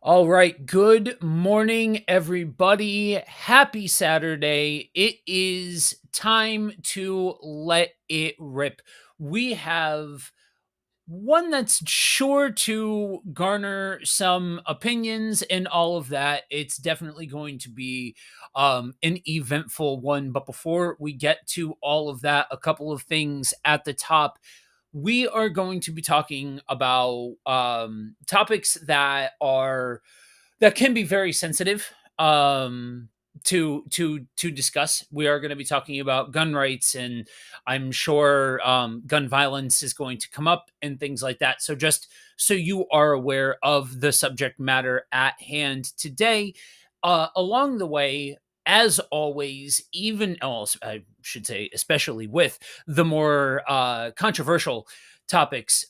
All right. Good morning, everybody. Happy Saturday. It is time to let it rip. We have one that's sure to garner some opinions and all of that. It's definitely going to be an eventful one. But before we get to all of that, a couple of things at the top. We are going to be talking about topics that can be very sensitive to discuss. We are going to be talking about gun rights, and I'm sure gun violence is going to come up and things like that. So just so you are aware of the subject matter at hand today, along the way. As always, even else, I should say, especially with the more controversial topics,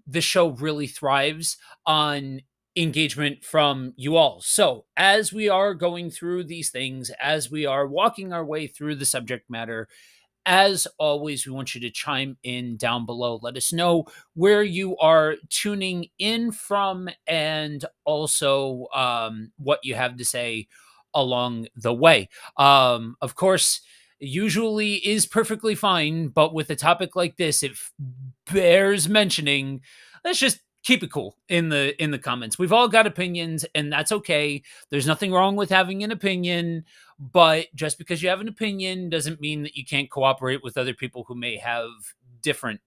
this show really thrives on engagement from you all. So, as we are going through these things, as we are walking our way through the subject matter, as always, we want you to chime in down below. Let us know where you are tuning in from and also what you have to say along the way. Of course, usually is perfectly fine, but with a topic like this, it bears mentioning. Let's just keep it cool in the comments. We've all got opinions, and that's okay. There's nothing wrong with having an opinion, but just because you have an opinion doesn't mean that you can't cooperate with other people who may have different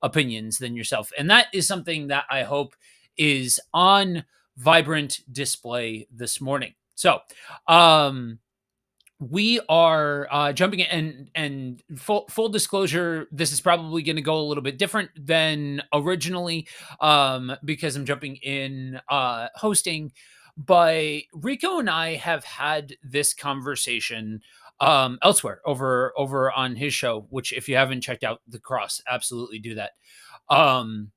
opinions than yourself. And that is something that I hope is on vibrant display this morning. So, um, we are jumping in, and full disclosure, this is probably going to go a little bit different than originally, because I'm jumping in hosting. But Rico and I have had this conversation elsewhere over on his show, which if you haven't checked out The Cross, absolutely do that. um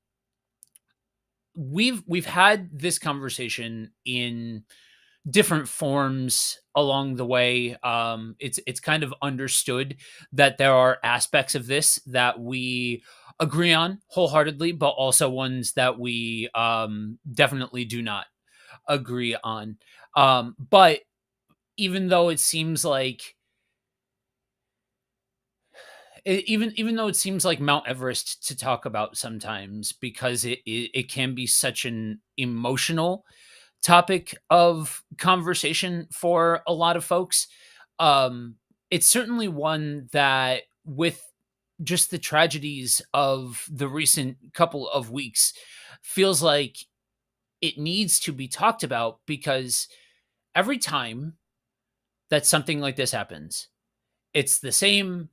we've had this conversation in different forms along the way. It's kind of understood that there are aspects of this that we agree on wholeheartedly, but also ones that we definitely do not agree on. But even though it seems like even though it seems like Mount Everest to talk about sometimes, because it can be such an emotional topic of conversation for a lot of folks. Um, it's certainly one that, with just the tragedies of the recent couple of weeks, feels like it needs to be talked about, because every time that something like this happens, it's the same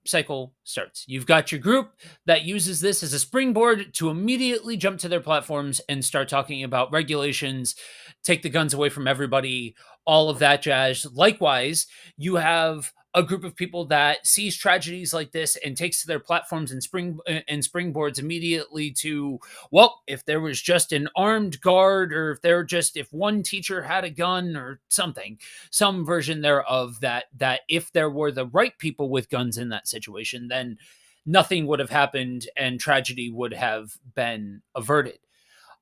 cycle starts. You've got your group that uses this as a springboard to immediately jump to their platforms and start talking about regulations, take the guns away from everybody, all of that jazz. Likewise, you have a group of people that sees tragedies like this and takes to their platforms and springboards immediately to, well, if there was just an armed guard, or if one teacher had a gun or something, some version thereof, that if there were the right people with guns in that situation, then nothing would have happened and tragedy would have been averted.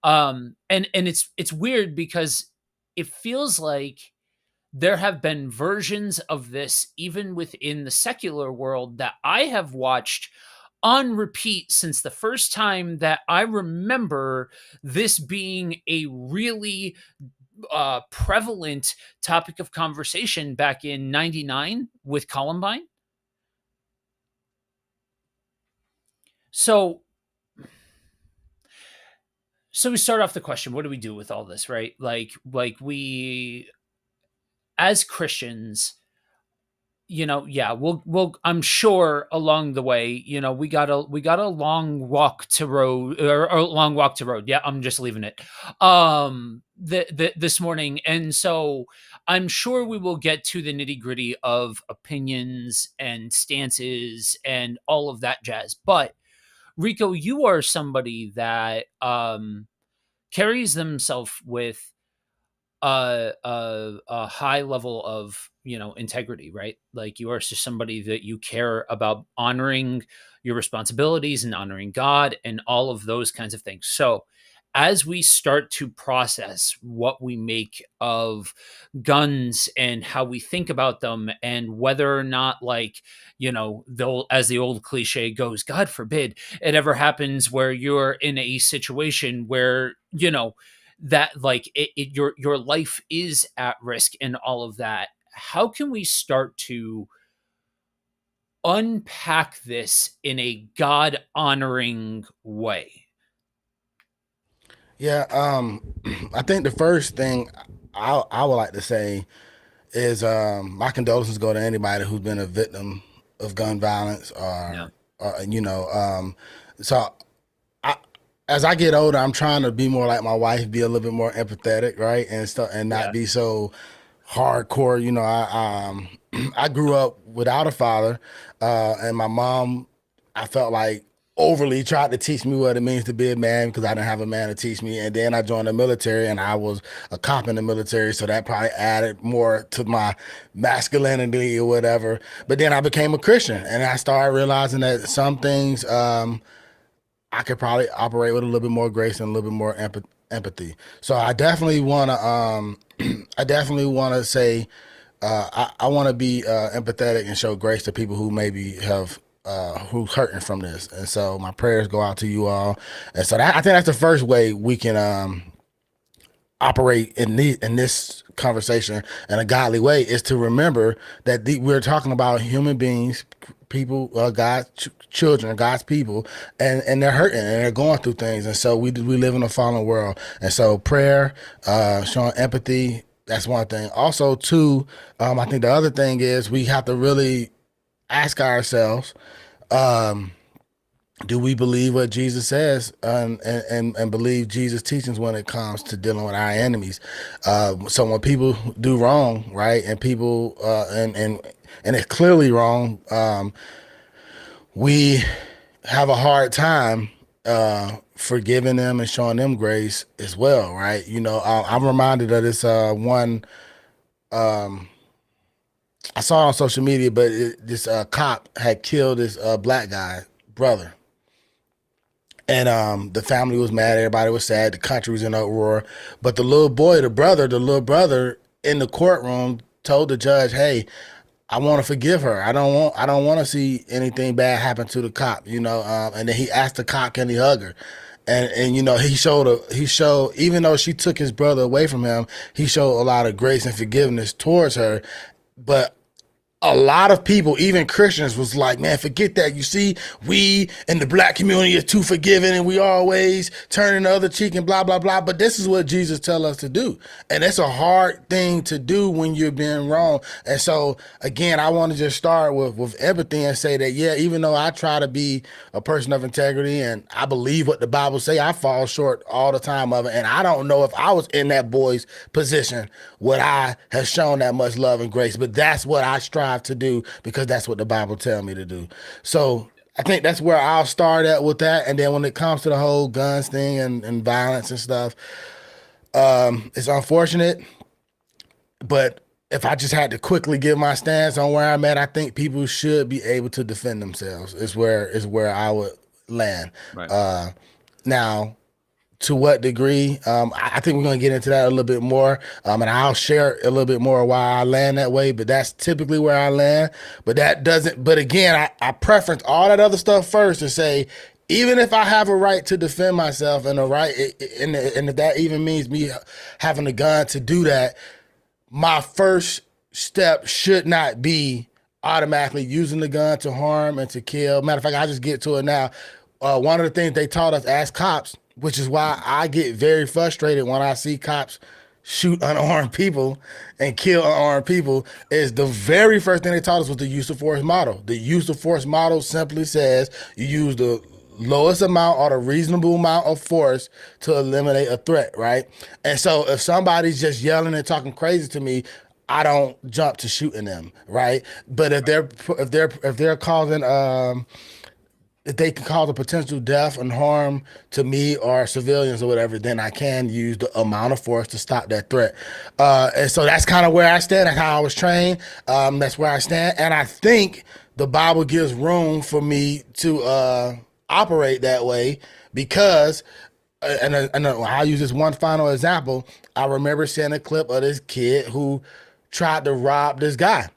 And it's weird, because it feels like there have been versions of this even within the secular world that I have watched on repeat since the first time that I remember this being a really prevalent topic of conversation, back in 99 with Columbine. So so we start off the question, what do we do with all this, right? Like we, as Christians, yeah, we'll I'm sure along the way, we got a long walk to road, or a long walk to road. Yeah, I'm just leaving it. This morning. And so I'm sure we will get to the nitty-gritty of opinions and stances and all of that jazz. But Rico, you are somebody that carries themselves with a high level of, integrity, right? Like, you are just somebody that you care about honoring your responsibilities and honoring God and all of those kinds of things. So as we start to process what we make of guns and how we think about them, and whether or not, like, as the old cliche goes, God forbid it ever happens where you're in a situation where, that, like, your life is at risk and all of that. How can we start to unpack this in a God honoring way? Yeah, I think the first thing I would like to say is my condolences go to anybody who's been a victim of gun violence Yeah. or. So I, as I get older, I'm trying to be more like my wife, be a little bit more empathetic, right, and stuff, and not Yeah. be so hardcore. I grew up without a father, and my mom, I felt like overly tried to teach me what it means to be a man because I didn't have a man to teach me. And then I joined the military, and I was a cop in the military, so that probably added more to my masculinity or whatever. But then I became a Christian, and I started realizing that some things. I could probably operate with a little bit more grace and a little bit more empathy. So I definitely want to, I definitely want to say, I want to be empathetic and show grace to people who maybe have, who's hurting from this. And so my prayers go out to you all. And so I think that's the first way we can, operate in this conversation in a godly way is to remember that we're talking about human beings, people, God's children, God's people, and they're hurting and they're going through things, and so we live in a fallen world, and so prayer, showing empathy. That's one thing. Also, two, I think the other thing is we have to really ask ourselves, um, do we believe what Jesus says, and believe Jesus' teachings when it comes to dealing with our enemies? So when people do wrong, right, and people and it's clearly wrong, we have a hard time forgiving them and showing them grace as well, right? I'm reminded of this one I saw on social media, but this cop had killed this black guy brother. And the family was mad. Everybody was sad. The country was in uproar. But the little boy, the little brother, in the courtroom told the judge, "Hey, I want to forgive her. I don't want to see anything bad happen to the cop." And then he asked the cop, "Can he hug her?" And he showed, even though she took his brother away from him, he showed a lot of grace and forgiveness towards her. But a lot of people, even Christians, was like, "Man, forget that. You see, we in the black community are too forgiving and we always turning the other cheek and blah, blah, blah." But this is what Jesus tell us to do. And it's a hard thing to do when you're being wrong. And so, again, I want to just start with empathy and say that, yeah, even though I try to be a person of integrity and I believe what the Bible say, I fall short all the time of it. And I don't know if I was in that boy's position, would I have shown that much love and grace. But that's what I strive to do because that's what the Bible tell me to do. So I think that's where I'll start at with that. And then when it comes to the whole guns thing and violence and stuff, it's unfortunate. But if I just had to quickly give my stance on where I'm at, I think people should be able to defend themselves. Is where I would land. Right. Uh, Now, to what degree? I think we're going to get into that a little bit more, and I'll share a little bit more why I land that way. But that's typically where I land. But that doesn't. But again, I preference all that other stuff first to say, even if I have a right to defend myself and a right, and if that even means me having a gun to do that, my first step should not be automatically using the gun to harm and to kill. Matter of fact, I just get to it now. One of the things they taught us as cops, which is why I get very frustrated when I see cops shoot unarmed people and kill unarmed people, is the very first thing they taught us was the use of force model. The use of force model simply says you use the lowest amount or the reasonable amount of force to eliminate a threat, right? And so if somebody's just yelling and talking crazy to me, I don't jump to shooting them, right? But if they're causing if they can cause a potential death and harm to me or civilians or whatever, then I can use the amount of force to stop that threat. And so that's kind of where I stand. That's how I was trained. That's where I stand. And I think the Bible gives room for me to operate that way because and I'll use this one final example. I remember seeing a clip of this kid who tried to rob this guy.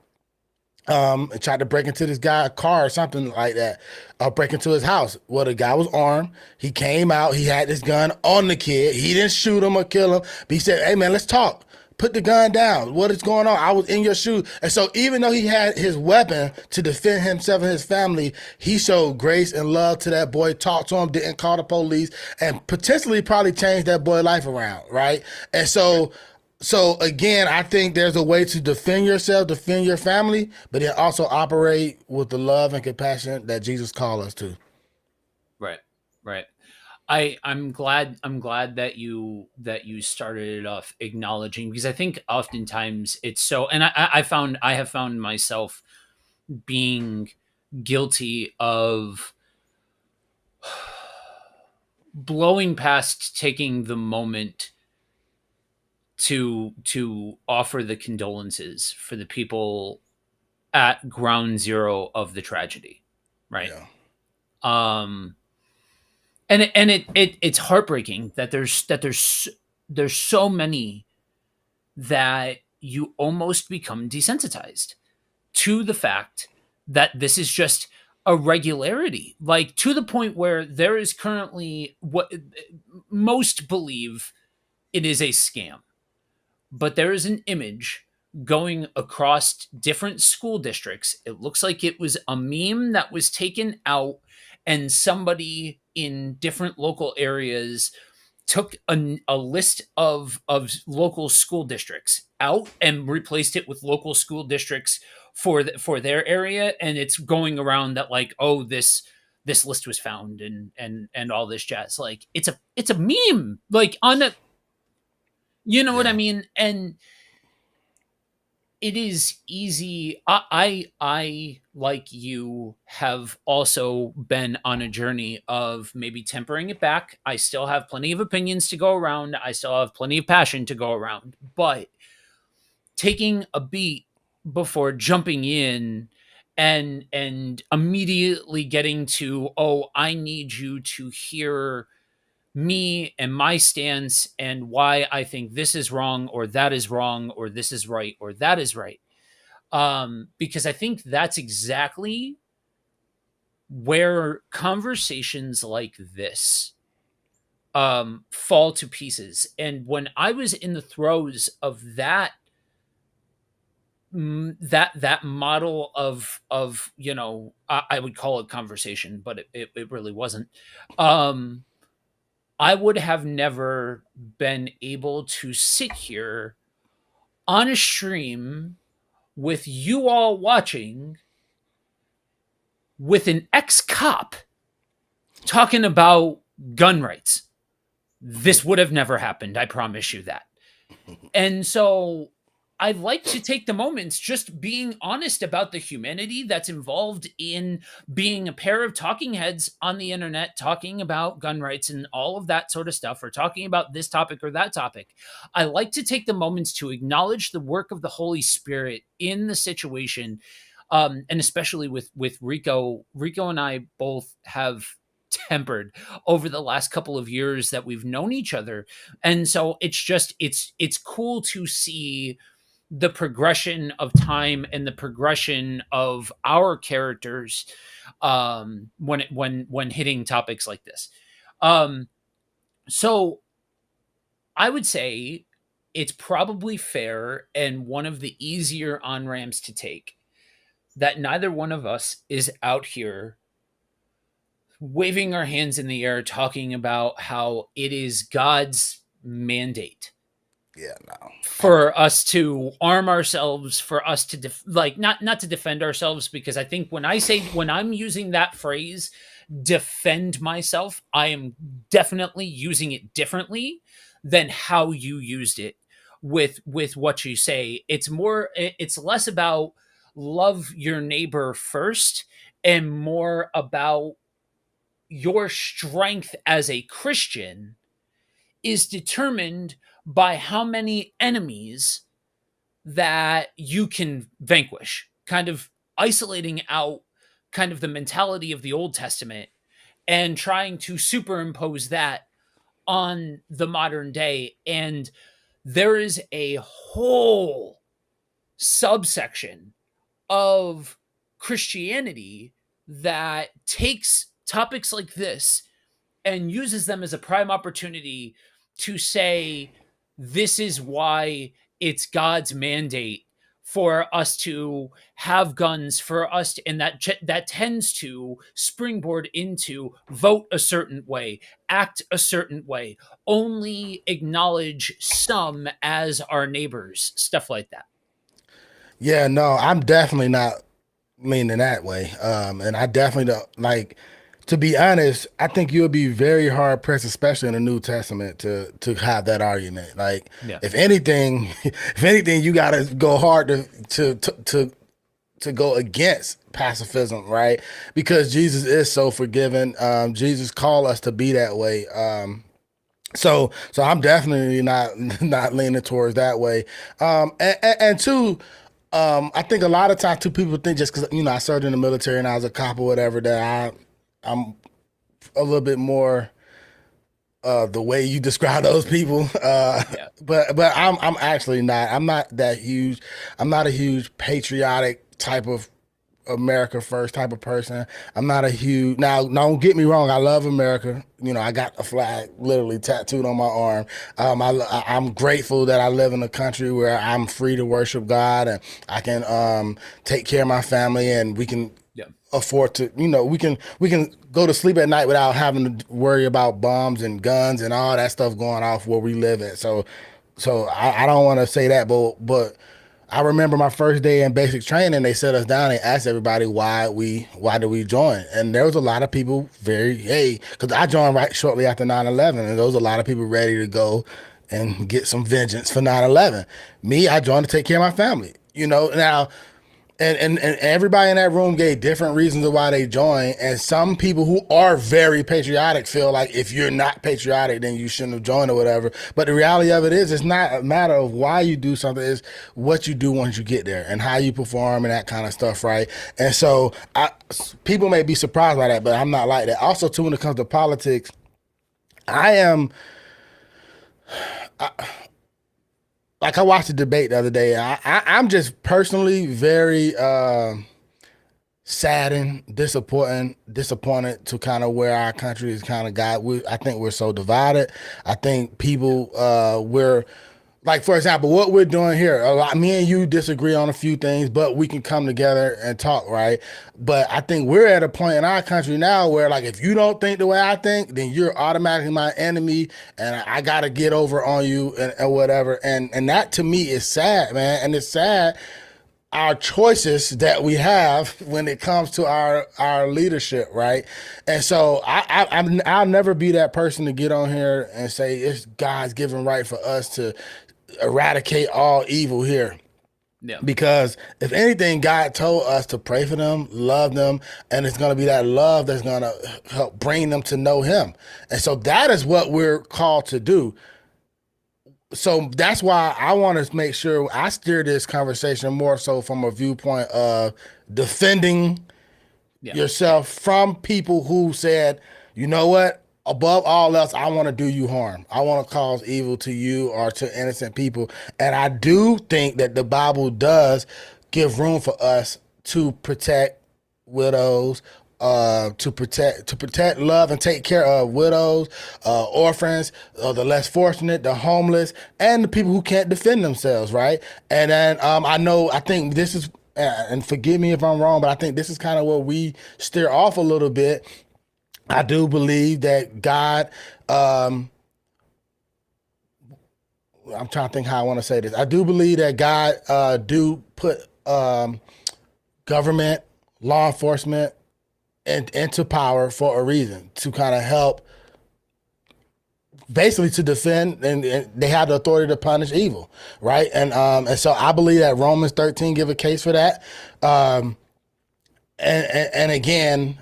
And tried to break into this guy's car or something like that, break into his house. Well, the guy was armed. He came out. He had this gun on the kid. He didn't shoot him or kill him, but he said, "Hey, man, let's talk. Put the gun down. What is going on? I was in your shoes." And so, even though he had his weapon to defend himself and his family, he showed grace and love to that boy, talked to him, didn't call the police, and potentially probably changed that boy's life around, right? And so again, I think there's a way to defend yourself, defend your family, but then also operate with the love and compassion that Jesus called us to. Right. Right. I'm glad that you started it off acknowledging, because I think oftentimes it's so, and I have found myself being guilty of blowing past taking the moment to offer the condolences for the people at ground zero of the tragedy, right? Yeah, um and it's heartbreaking that there's so many that you almost become desensitized to the fact that this is just a regularity, like to the point where there is currently what most believe it is a scam, but there is an image going across different school districts. It looks like it was a meme that was taken out, and somebody in different local areas took a list of local school districts out and replaced it with local school districts for their area, and it's going around that like, oh, this list was found, and all this jazz. Like it's a meme, like on a, you know what I yeah, mean? And it is easy. I like you have also been on a journey of maybe tempering it back. I still have plenty of opinions to go around. I still have plenty of passion to go around, but taking a beat before jumping in and immediately getting to, oh, I need you to hear me and my stance and why I think this is wrong or that is wrong or this is right or that is right. Because I think that's exactly where conversations like this fall to pieces. And when I was in the throes of that model of I would call it conversation, but it really wasn't. Um, I would have never been able to sit here on a stream with you all watching with an ex cop talking about gun rights. This would have never happened. I promise you that. And so I like to take the moments just being honest about the humanity that's involved in being a pair of talking heads on the internet, talking about gun rights and all of that sort of stuff, or talking about this topic or that topic. I like to take the moments to acknowledge the work of the Holy Spirit in the situation. And especially with Rico. Rico and I both have tempered over the last couple of years that we've known each other, and so it's cool to see the progression of time and the progression of our characters, when hitting topics like this. um so I would say it's probably fair and one of the easier on ramps to take that neither one of us is out here waving our hands in the air talking about how it is God's mandate yeah. No, for us to arm ourselves, for us to like not to defend ourselves, because I think when I'm using that phrase defend myself, I am definitely using it differently than how you used it with what you say. It's less about love your neighbor first and more about your strength as a Christian is determined by how many enemies that you can vanquish, kind of isolating out kind of the mentality of the Old Testament and trying to superimpose that on the modern day. And there is a whole subsection of Christianity that takes topics like this and uses them as a prime opportunity to say, this is why it's God's mandate for us to have guns, for us to, and that tends to springboard into vote a certain way, act a certain way, only acknowledge some as our neighbors, stuff like that. Yeah, no, I'm definitely not leaning that way. And I definitely don't like. To be honest, I think you'll be very hard pressed, especially in the New Testament, to have that argument. Like, Yeah. if anything, if anything, you got to go hard to go against pacifism, right? Because Jesus is so forgiving. Jesus called us to be that way. So I'm definitely not leaning towards that way. And two, I think a lot of times too people think just because I served in the military and I was a cop or whatever that I'm a little bit more the way you describe those people. Yeah. But I'm actually not. I'm not that huge. I'm not a huge patriotic type of America first type of person. I'm not a huge now. Don't get me wrong. I love America. I got a flag literally tattooed on my arm. I'm grateful that I live in a country where I'm free to worship God and I can take care of my family and we can Yeah. afford to. We can go to sleep at night without having to worry about bombs and guns and all that stuff going off where we live at. So I don't want to say that, but I remember my first day in basic training. They set us down and asked everybody why did we join, and there was a lot of people because I joined right shortly after 9/11, and there was a lot of people ready to go and get some vengeance for 9/11. Me, I joined to take care of my family. Now and everybody in that room gave different reasons of why they joined. And some people who are very patriotic feel like if you're not patriotic, then you shouldn't have joined or whatever. But the reality of it is, it's not a matter of why you do something; it's what you do once you get there and how you perform and that kind of stuff, right? And so, people may be surprised by that, but I'm not like that. Also, too, when it comes to politics, I am. Like I watched the debate the other day. I'm just personally very saddened, disappointed to kind of where our country is kind of got. I think we're so divided. I think people we're like, for example, what we're doing here. A lot, me and you disagree on a few things, but we can come together and talk, right? But I think we're at a point in our country now where, like, if you don't think the way I think, then you're automatically my enemy, and I got to get over on you and whatever. And that to me is sad, man. And it's sad our choices that we have when it comes to our leadership, right? And so I'll never be that person to get on here and say it's God's given right for us to eradicate all evil here. Yeah. Because if anything, God told us to pray for them, love them, and it's going to be that love that's going to help bring them to know Him. And so that is what we're called to do. So that's why I want to make sure I steer this conversation more so from a viewpoint of defending Yeah. yourself from people who said, you know what? Above all else, I want to do you harm. I want to cause evil to you or to innocent people. And I do think that the Bible does give room for us to protect widows, to protect, love, and take care of widows, orphans, the less fortunate, the homeless, and the people who can't defend themselves, right? And then I think this is, and forgive me if I'm wrong, but I think this is kind of where we steer off a little bit. I do believe that God, I'm trying to think how I want to say this. I do believe that God do put government, law enforcement into power for a reason, to kind of help, basically to defend, and they have the authority to punish evil, right? And so I believe that Romans 13 give a case for that. And again,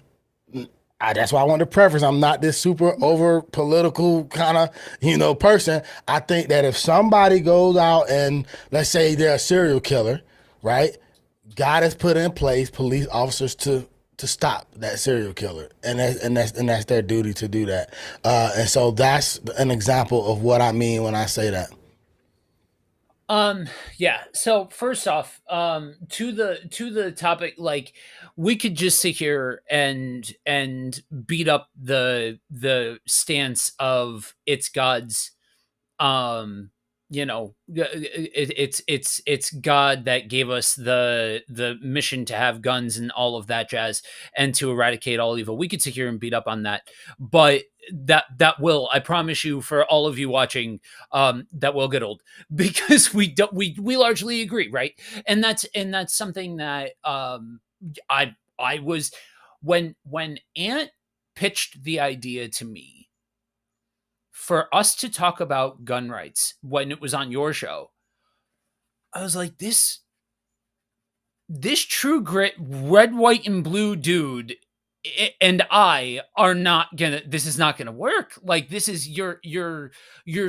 that's why I want to preface. I'm not this super over political kind of, person. I think that if somebody goes out and let's say they're a serial killer, right? God has put in place police officers to to stop that serial killer, and that's their duty to do that. And so that's an example of what I mean when I say that. Um, yeah. So first off, to the topic, like we could just sit here and beat up the stance of it's God's it's God that gave us the mission to have guns and all of that jazz and to eradicate all evil. We could sit here and beat up on that, but that will, I promise you, for all of you watching, that will get old because we largely agree, right? And that's something that I was, when Ant pitched the idea to me for us to talk about gun rights when it was on your show. I was like, this true grit, red, white, and blue dude and I are not gonna. This is not gonna work. Like this is you're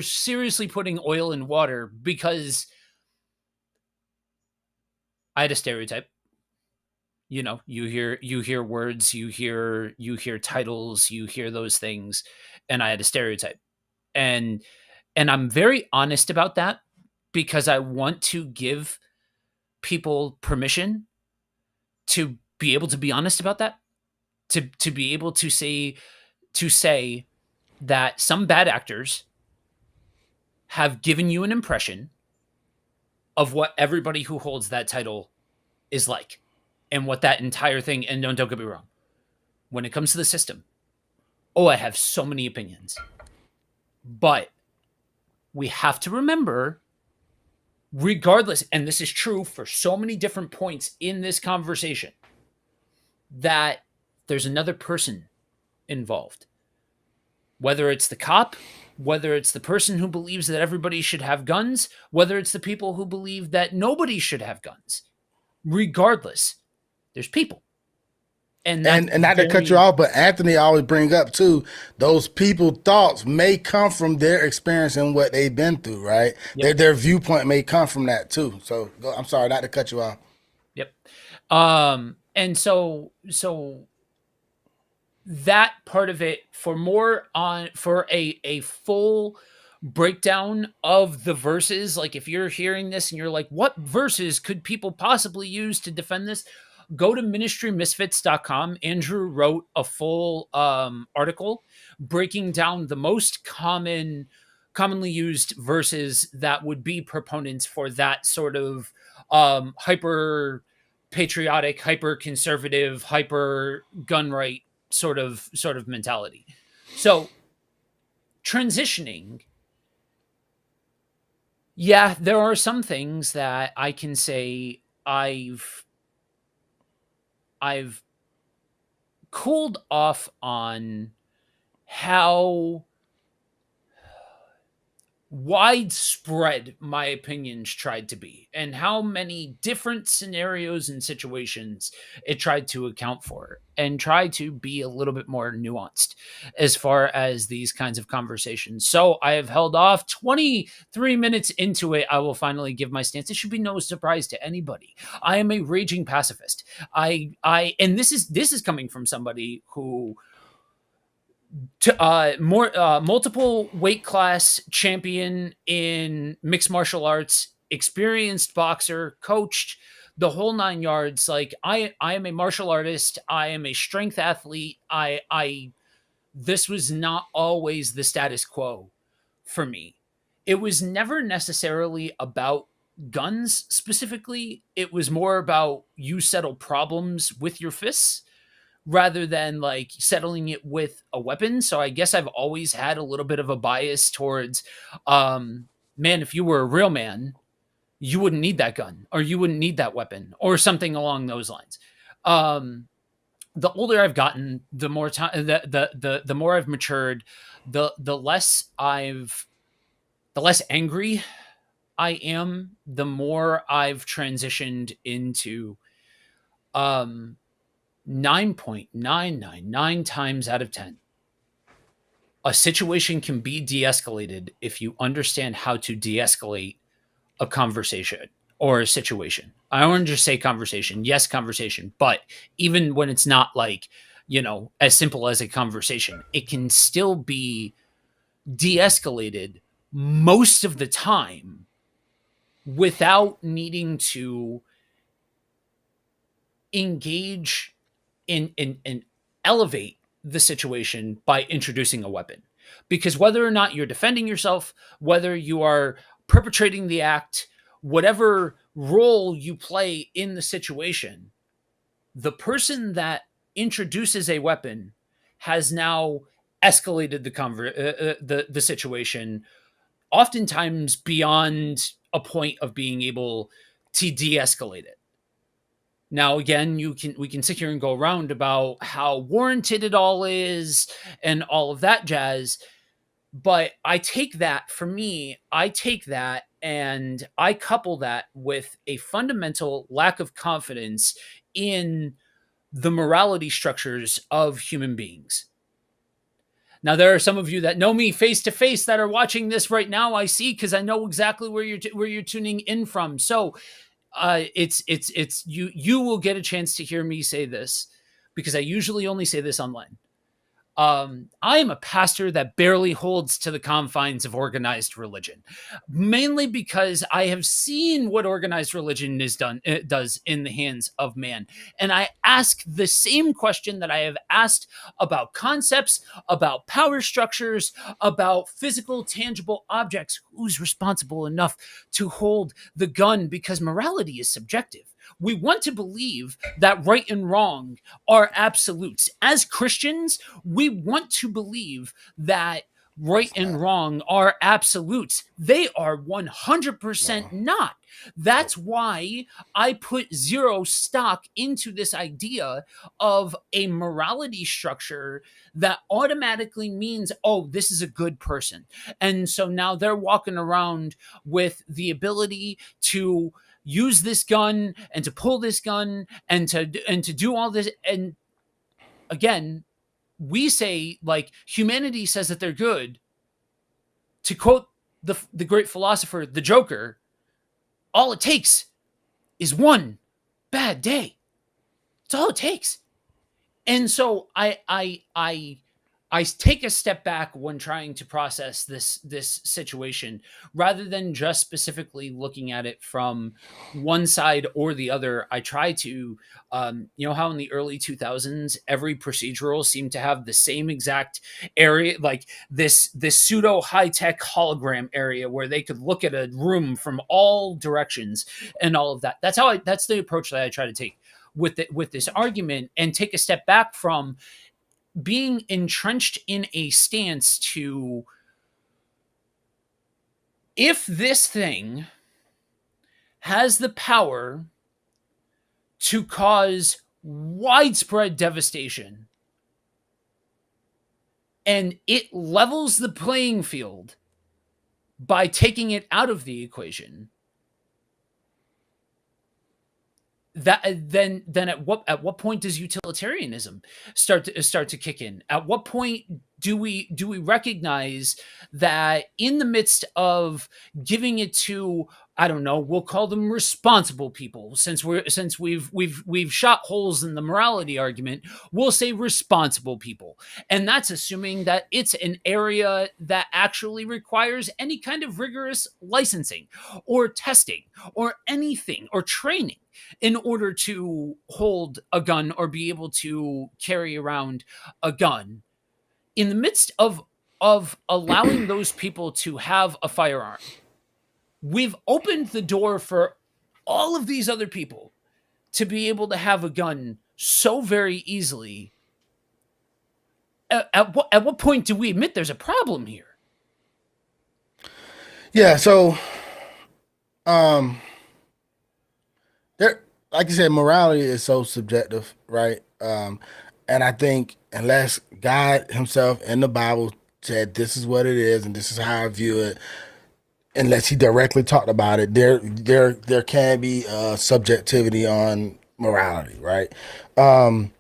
seriously putting oil in water because I had a stereotype. You hear words, you hear titles, you hear those things, and I had a stereotype, and I'm very honest about that because I want to give people permission to be able to be honest about that, to be able to say that some bad actors have given you an impression of what everybody who holds that title is like and what that entire thing, and don't get me wrong, when it comes to the system, oh, I have so many opinions, but we have to remember, regardless, and this is true for so many different points in this conversation, that there's another person involved. Whether it's the cop, whether it's the person who believes that everybody should have guns, whether it's the people who believe that nobody should have guns. Regardless, there's people. And that's And not to cut you very, off, but Anthony always bring up too, those people thoughts may come from their experience and what they've been through, right? yep, Their viewpoint may come from that too. So I'm sorry not to cut you off. yep. And so that part of it, for a full breakdown of the verses, like if you're hearing this and you're like, what verses could people possibly use to defend this, go to ministrymisfits.com. Andrew wrote a full article breaking down the most commonly used verses that would be proponents for that sort of hyper patriotic, hyper conservative, hyper gun right sort of mentality. So transitioning, yeah, there are some things that I can say I've cooled off on how widespread my opinions tried to be and how many different scenarios and situations it tried to account for and try to be a little bit more nuanced as far as these kinds of conversations. So I have held off. 23 minutes into it, I will finally give my stance. It should be no surprise to anybody. I am a raging pacifist. And this is coming from somebody who more multiple weight class champion in mixed martial arts, experienced boxer, coached the whole nine yards. Like I am a martial artist. I am a strength athlete. I This was not always the status quo for me. It was never necessarily about guns specifically. It was more about you settle problems with your fists rather than like settling it with a weapon. So I guess I've always had a little bit of a bias towards, man, if you were a real man, you wouldn't need that gun or you wouldn't need that weapon or something along those lines. Um, the older I've gotten, the more time, the more I've matured, the less the less angry I am, the more I've transitioned into, um, 9.999 times out of 10, a situation can be de escalated if you understand how to de escalate a conversation or a situation. I don't want to just say conversation. Yes, conversation. But even when it's not like, as simple as a conversation, it can still be de escalated most of the time without needing to engage in elevate the situation by introducing a weapon. Because whether or not you're defending yourself, whether you are perpetrating the act, whatever role you play in the situation, the person that introduces a weapon has now escalated the situation, oftentimes beyond a point of being able to de-escalate it. Now, again, we can sit here and go around about how warranted it all is and all of that jazz, but I take that, for me, I take that and I couple that with a fundamental lack of confidence in the morality structures of human beings. Now, there are some of you that know me face to face that are watching this right now. I see, because I know exactly where you're tuning in from. So it's you will get a chance to hear me say this, because I usually only say this online. I am a pastor that barely holds to the confines of organized religion, mainly because I have seen what organized religion does in the hands of man, and I ask the same question that I have asked about concepts, about power structures, about physical, tangible objects. Who's responsible enough to hold the gun? Because morality is subjective. We want to believe that right and wrong are absolutes. As Christians, we want to believe that right and wrong are absolutes. They are No. 100% not. Nope. That's why I put zero stock into this idea of a morality structure that automatically means, oh, this is a good person. And so now they're walking around with the ability to use this gun and to pull this gun and to do all this. And again, we say, like, humanity says that they're good. To quote the great philosopher, the Joker, all it takes is one bad day. It's all it takes. And so I take a step back when trying to process this situation, rather than just specifically looking at it from one side or the other. I try to, how in the early 2000s every procedural seemed to have the same exact area, like this pseudo high tech hologram area where they could look at a room from all directions and all of that. That's the approach that I try to take with this argument, and take a step back from being entrenched in a stance to, if this thing has the power to cause widespread devastation and it levels the playing field by taking it out of the equation, that then at what point does utilitarianism start to kick in? At what point do we recognize that in the midst of giving it to, I don't know, we'll call them responsible people, since we've shot holes in the morality argument, we'll say responsible people, and that's assuming that it's an area that actually requires any kind of rigorous licensing or testing or anything or training in order to hold a gun or be able to carry around a gun. In the midst of allowing those people to have a firearm, we've opened the door for all of these other people to be able to have a gun so very easily. At what point do we admit there's a problem here? Yeah. So, um, there, like you said, morality is so subjective, right? And I think unless God Himself in the Bible said this is what it is and this is how I view it, unless He directly talked about it, there can be subjectivity on morality, right? Um,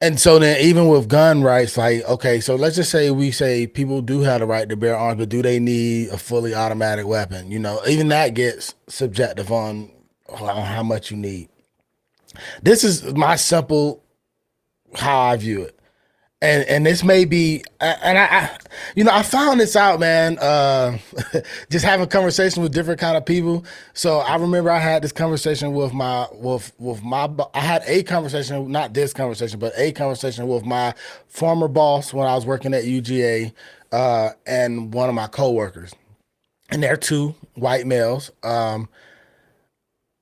And so then even with gun rights, like, okay, so let's just say we say people do have the right to bear arms, but do they need a fully automatic weapon? You know, even that gets subjective on how much you need. This is my simple how I view it. And this may be and I found this out, man, just having conversation with different kind of people. So I remember I had this conversation with I had a conversation, not this conversation, but a conversation with my former boss when I was working at UGA, and one of my coworkers, and they're two white males. I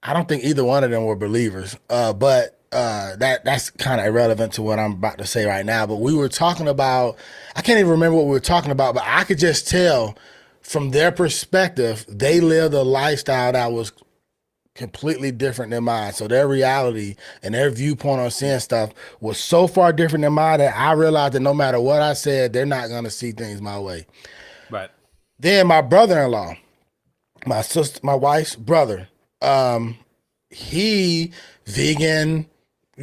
don't think either one of them were believers, but that's kind of irrelevant to what I'm about to say right now. But we were talking about, I can't even remember what we were talking about, but I could just tell from their perspective, they lived a lifestyle that was completely different than mine. So their reality and their viewpoint on seeing stuff was so far different than mine that I realized that no matter what I said, they're not going to see things my way. Right. Then my brother-in-law, my wife's brother, he vegan.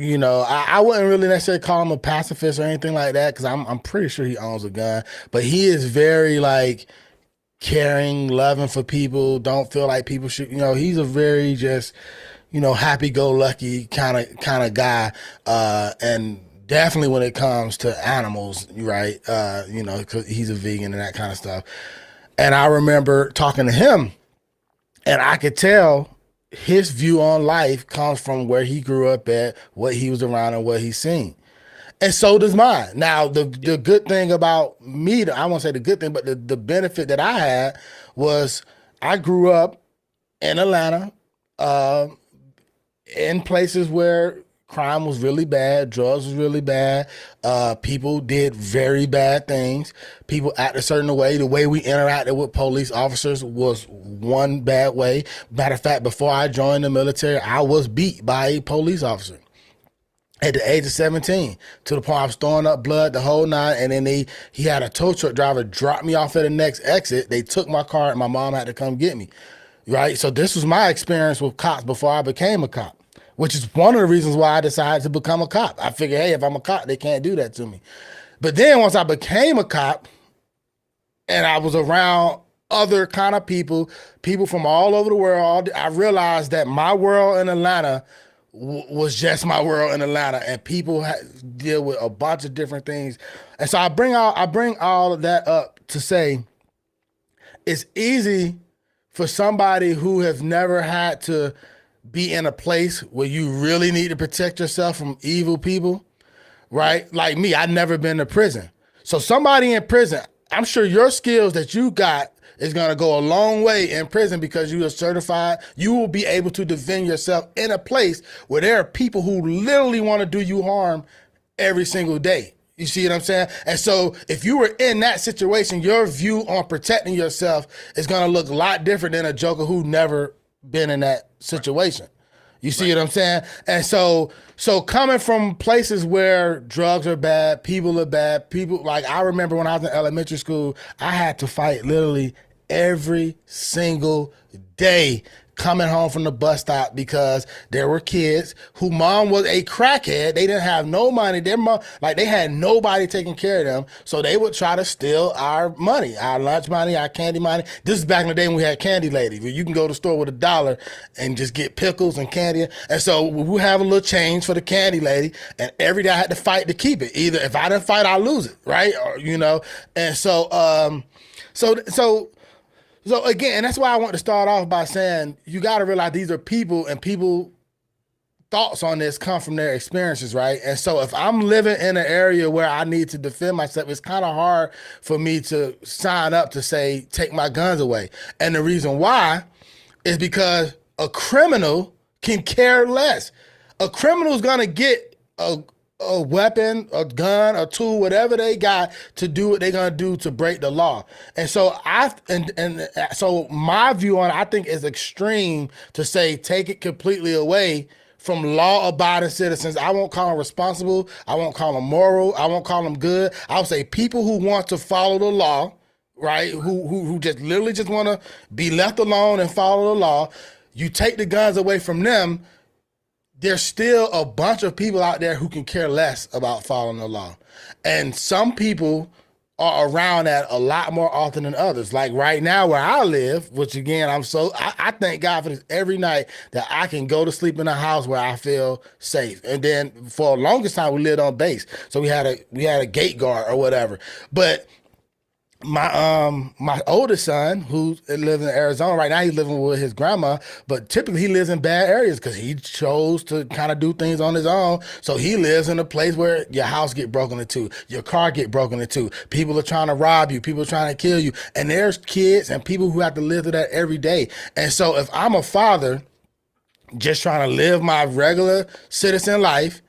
I wouldn't really necessarily call him a pacifist or anything like that because I'm pretty sure he owns a gun, but he is very like caring, loving for people. Don't feel like people should. He's a very just happy go lucky kind of guy, and definitely when it comes to animals, right? Because he's a vegan and that kind of stuff. And I remember talking to him, and I could tell his view on life comes from where he grew up at, what he was around, and what he's seen. And so does mine. Now, the good thing about me, I won't say the good thing, but the benefit that I had was I grew up in Atlanta, uh, in places where crime was really bad, drugs was really bad, people did very bad things, people acted a certain way. The way we interacted with police officers was one bad way. Matter of fact, before I joined the military, I was beat by a police officer at the age of 17, to the point I was throwing up blood the whole night. And then he had a tow truck driver drop me off at the next exit. They took my car and my mom had to come get me. Right. So this was my experience with cops before I became a cop, which is one of the reasons why I decided to become a cop. I figured, hey, if I'm a cop, they can't do that to me. But then once I became a cop and I was around other kind of people from all over the world, I realized that my world in Atlanta was just my world in Atlanta, and people deal with a bunch of different things. And so I bring all of that up to say it's easy for somebody who has never had to be in a place where you really need to protect yourself from evil people, right? Like me, I've never been to prison. So somebody in prison, I'm sure your skills that you got is going to go a long way in prison because you are certified. You will be able to defend yourself in a place where there are people who literally want to do you harm every single day. You see what I'm saying? And so if you were in that situation, your view on protecting yourself is going to look a lot different than a joker who never been in that situation. You see what I'm saying? And so coming from places where drugs are bad, people are bad, people, like I remember when I was in elementary school, I had to fight literally every single day coming home from the bus stop because there were kids whose mom was a crackhead. They didn't have no money. Their mom, like they had nobody taking care of them. So they would try to steal our money, our lunch money, our candy money. This is back in the day when we had candy ladies, where you can go to the store with $1 and just get pickles and candy. And so we would have a little change for the candy lady, and every day I had to fight to keep it. Either if I didn't fight, I lose it, right? Or, and so again, and that's why I want to start off by saying you got to realize these are people, and people thoughts on this come from their experiences, right? And so if I'm living in an area where I need to defend myself, it's kind of hard for me to sign up to say, take my guns away. And the reason why is because a criminal can care less. A criminal is going to get a weapon, a gun, a tool, whatever they got to do what they're gonna do to break the law. And so so my view on it, I think is extreme to say take it completely away from law-abiding citizens. I won't call them responsible. I won't call them moral. I won't call them good. I'll say people who want to follow the law, right? Who just literally just want to be left alone and follow the law. You take the guns away from them. there's still a bunch of people out there who can care less about following the law. And some people are around that a lot more often than others. Like right now where I live, which again, I thank God for this every night that I can go to sleep in a house where I feel safe. And then for the longest time we lived on base. So we had a gate guard or whatever. But my oldest son who lives in Arizona right now, he's living with his grandma, but typically he lives in bad areas because he chose to kind of do things on his own. So he lives in a place where your house get broken into, your car get broken into, people are trying to rob you, people are trying to kill you, and there's kids and people who have to live through that every day. And so if I'm a father just trying to live my regular citizen life,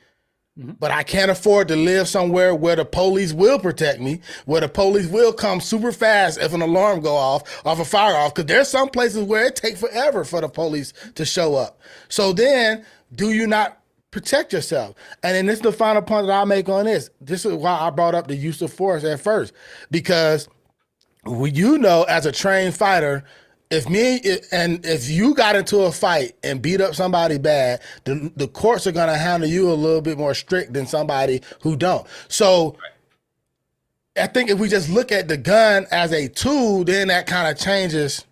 Mhm. but I can't afford to live somewhere where the police will protect me, where the police will come super fast if an alarm go off a fire off, because there's some places where it takes forever for the police to show up. So then, do you not protect yourself? And then this is the final point that I'll make on this. This is why I brought up the use of force at first, because as a trained fighter, if you got into a fight and beat up somebody bad, the courts are gonna handle you a little bit more strict than somebody who don't. So I think if we just look at the gun as a tool, then that kind of changes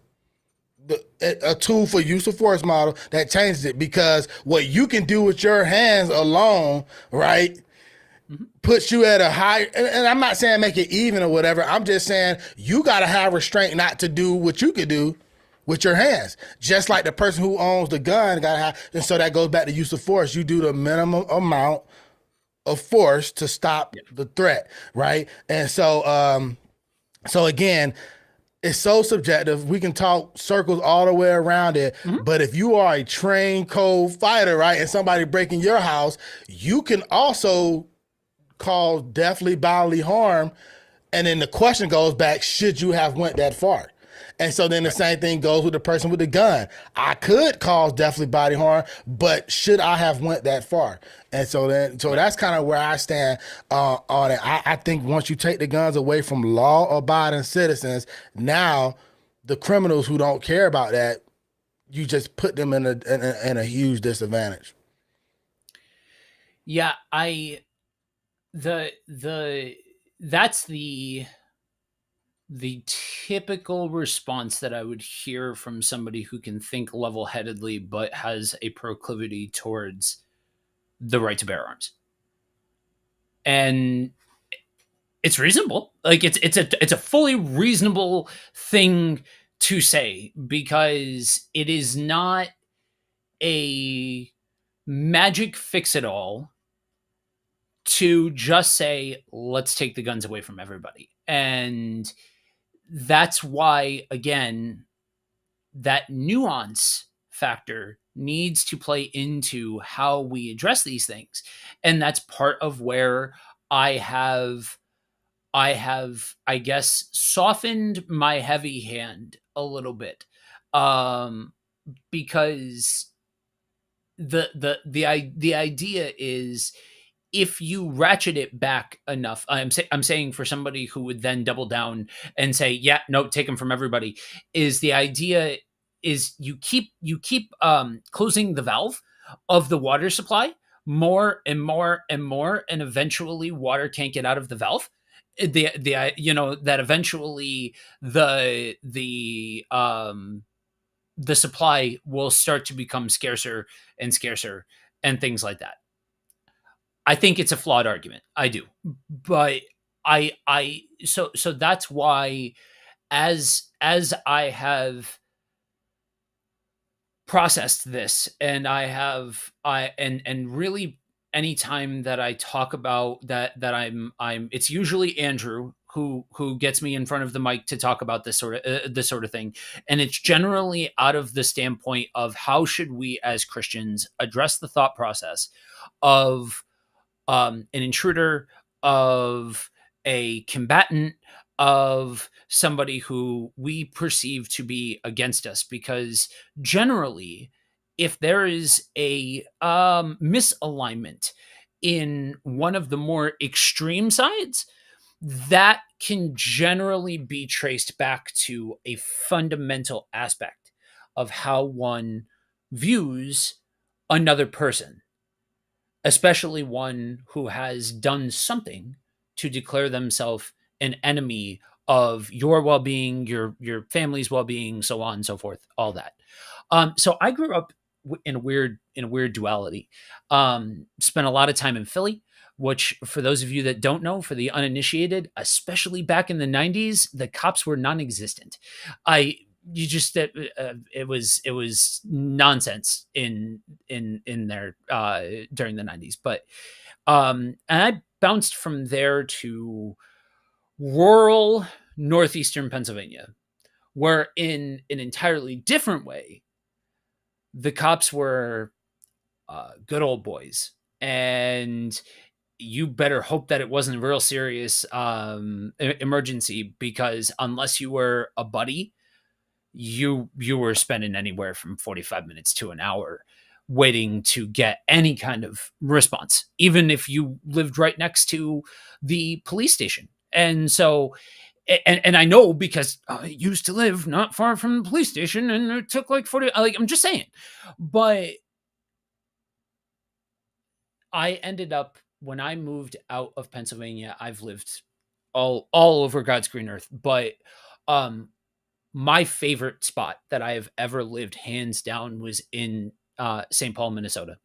a tool for use of force model that changes it, because what you can do with your hands alone, right, Mhm. puts you at a high, and I'm not saying make it even or whatever. I'm just saying you got to have restraint not to do what you could do with your hands. Just like the person who owns the gun got to have, and so that goes back to use of force. You do the minimum amount of force to stop Yeah. the threat, right? And so again, it's so subjective. We can talk circles all the way around it. Mhm. But if you are a trained cold fighter, right, and somebody breaking your house, you can also cause deathly bodily harm. And then the question goes back, should you have went that far? And so then the same thing goes with the person with the gun. I could cause deathly body harm, but should I have went that far? And so Right. that's kind of where I stand on it. I think once you take the guns away from law-abiding citizens, now the criminals who don't care about that, you just put them in a huge disadvantage. Yeah, I the that's the typical response that I would hear from somebody who can think level-headedly but has a proclivity towards the right to bear arms. And it's reasonable. Like it's a fully reasonable thing to say, because it is not a magic fix it all to just say let's take the guns away from everybody. And that's why, again, that nuance factor needs to play into how we address these things. And that's part of where i have I guess softened my heavy hand a little bit, um because the idea is, if you ratchet it back enough, I'm saying for somebody who would then double down and say, yeah, no, take them from everybody, is the idea is you keep closing the valve of the water supply more and more and more, and eventually water can't get out of the valve. That eventually the supply will start to become scarcer and scarcer and things like that. I think it's a flawed argument. I do. But so that's why, as I have processed this, and I have I and really, anytime that I talk about that I'm it's usually Andrew who gets me in front of the mic to talk about this sort of thing. And it's generally out of the standpoint of how should we as Christians address the thought process of an intruder, of a combatant, of somebody who we perceive to be against us. Because generally, if there is a misalignment in one of the more extreme sides, that can generally be traced back to a fundamental aspect of how one views another person. especially one who has done something to declare themselves an enemy of your well-being, your family's well-being, so on and so forth, all that. So I grew up in a weird duality. Spent a lot of time in Philly, which for those of you that don't know, for the uninitiated, especially back in the '90s, the cops were non-existent. I you just it was nonsense in there during the '90s, but and I bounced from there to rural northeastern Pennsylvania, where in an entirely different way, the cops were good old boys, and you better hope that it wasn't a real serious emergency, because unless you were a buddy, you were spending anywhere from 45 minutes to an hour waiting to get any kind of response, even if you lived right next to the police station. And so and I know because I used to live not far from the police station, and it took like 40, like, I'm just saying. But I ended up, when I moved out of Pennsylvania, I've lived all over God's green earth, but um my favorite spot that I have ever lived, hands down, was in St. Paul, Minnesota.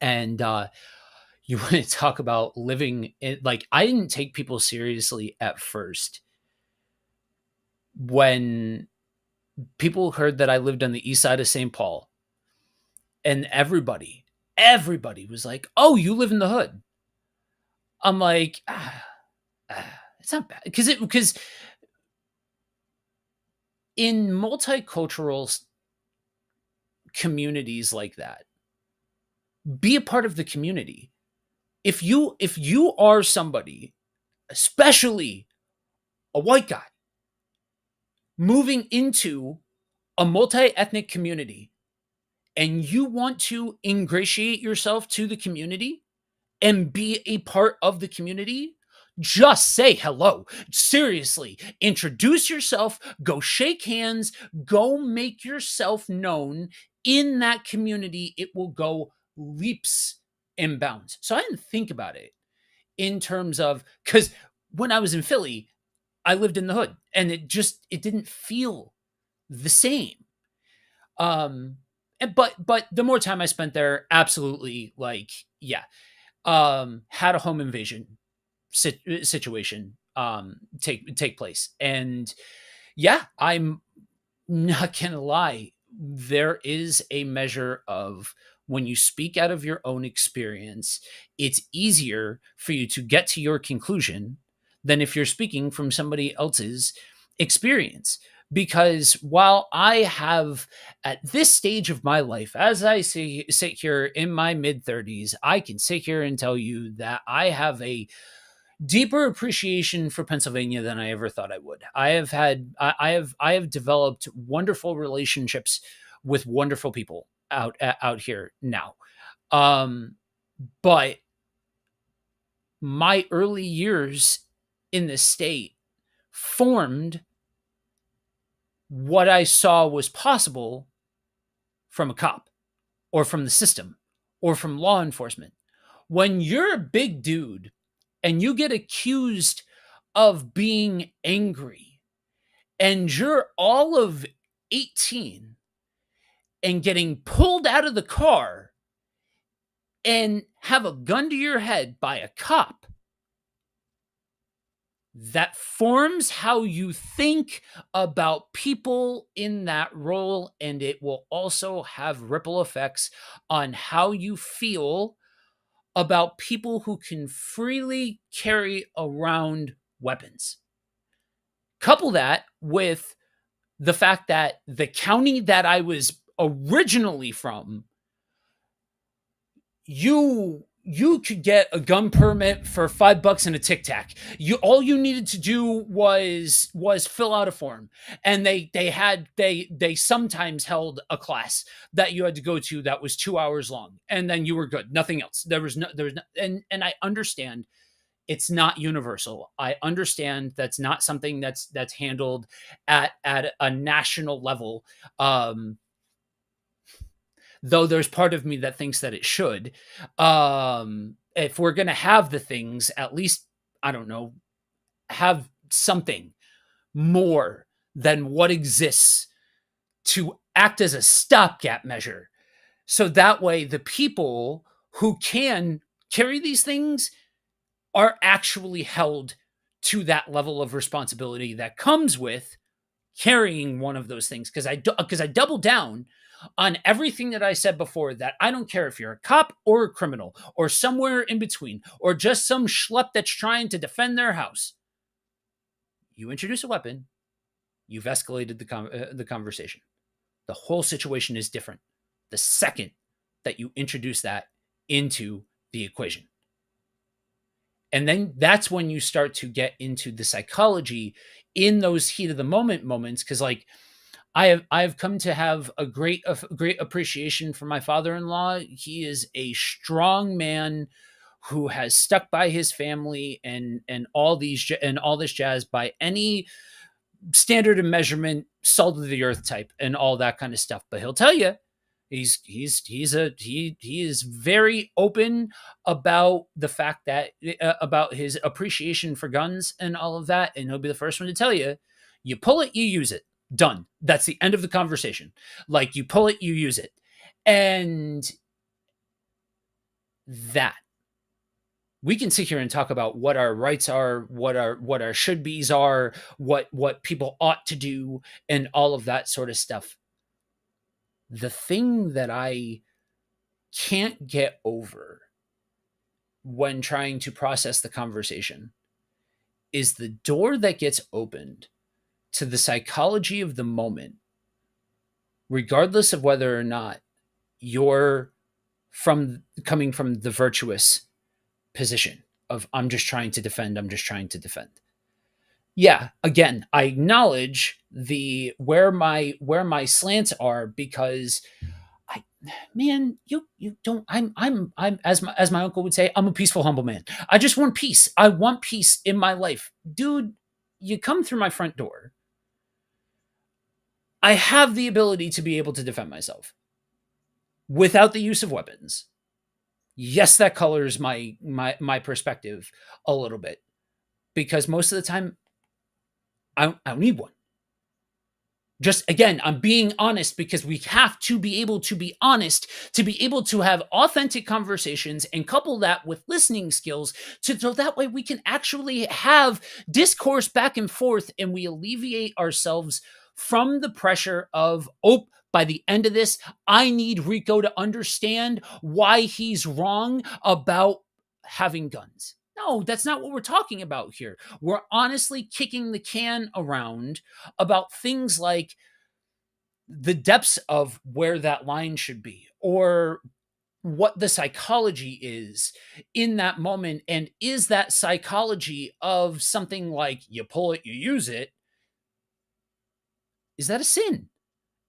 And you want to talk about living in, like, I didn't take people seriously at first when people heard that I lived on the east side of St. Paul, and everybody was like, "Oh, you live in the hood." I'm like, it's not bad, because in multicultural communities like that, be a part of the community. If you are somebody, especially a white guy, moving into a multi-ethnic community, and you want to ingratiate yourself to the community and be a part of the community, just say hello. Seriously, introduce yourself, go shake hands, go make yourself known in that community. It will go leaps and bounds. So I didn't think about it in terms of, because when I was in Philly, I lived in the hood, and it didn't feel the same. Um but the more time I spent there, absolutely, like, yeah, had a home invasion situation take place. And yeah, I'm not gonna lie, there is a measure of, when you speak out of your own experience, it's easier for you to get to your conclusion than if you're speaking from somebody else's experience. Because while I have, at this stage of my life, as I sit here in my mid 30s, I can sit here and tell you that I have a deeper appreciation for Pennsylvania than I ever thought I would. I have developed wonderful relationships with wonderful people out here now. Um, but my early years in the state formed what I saw was possible from a cop, or from the system, or from law enforcement. When you're a big dude and you get accused of being angry, and you're all of 18 and getting pulled out of the car and have a gun to your head by a cop, that forms how you think about people in that role. And it will also have ripple effects on how you feel about people who can freely carry around weapons. Couple that with the fact that the county that I was originally from, you could get a gun permit for $5 and a tic tac. All you needed to do was fill out a form, and they sometimes held a class that you had to go to that was 2 hours long, and then you were good. Nothing else. There was no, and I understand it's not universal. I understand that's not something that's handled at a national level. Um, though there's part of me that thinks that it should. If we're going to have the things, at least, I don't know, have something more than what exists to act as a stopgap measure. So that way, the people who can carry these things are actually held to that level of responsibility that comes with carrying one of those things. Because I double down on everything that I said before, that I don't care if you're a cop or a criminal or somewhere in between or just some schlep that's trying to defend their house. You introduce a weapon, you've escalated the conversation. The whole situation is different the second that you introduce that into the equation. And then that's when you start to get into the psychology in those heat of the moment moments. Cause like I have come to have a great appreciation for my father-in-law. He is a strong man who has stuck by his family and all this jazz by any standard of measurement, salt of the earth type, and all that kind of stuff. But he'll tell you he is very open about the fact that about his appreciation for guns and all of that, and he'll be the first one to tell you, you pull it, you use it. Done. That's the end of the conversation. Like you pull it, you use it, and that we can sit here and talk about what our rights are, what our should be's are, what people ought to do, and all of that sort of stuff. The thing that I can't get over when trying to process the conversation is the door that gets opened to the psychology of the moment, regardless of whether or not you're from coming from the virtuous position of I'm just trying to defend. Yeah, again, I acknowledge the where my slants are because I man, you don't I'm as my uncle would say, I'm a peaceful humble man. I just want peace. I want peace in my life. Dude, you come through my front door. I have the ability to be able to defend myself without the use of weapons. Yes, that colors my perspective a little bit because most of the time I don't need one. Just again, I'm being honest because we have to be able to be honest to be able to have authentic conversations and couple that with listening skills so that way we can actually have discourse back and forth and we alleviate ourselves from the pressure of, oh, by the end of this, I need Rico to understand why he's wrong about having guns. No, that's not what we're talking about here. We're honestly kicking the can around about things like the depths of where that line should be or what the psychology is in that moment. And is that psychology of something like you pull it, you use it? Is that a sin?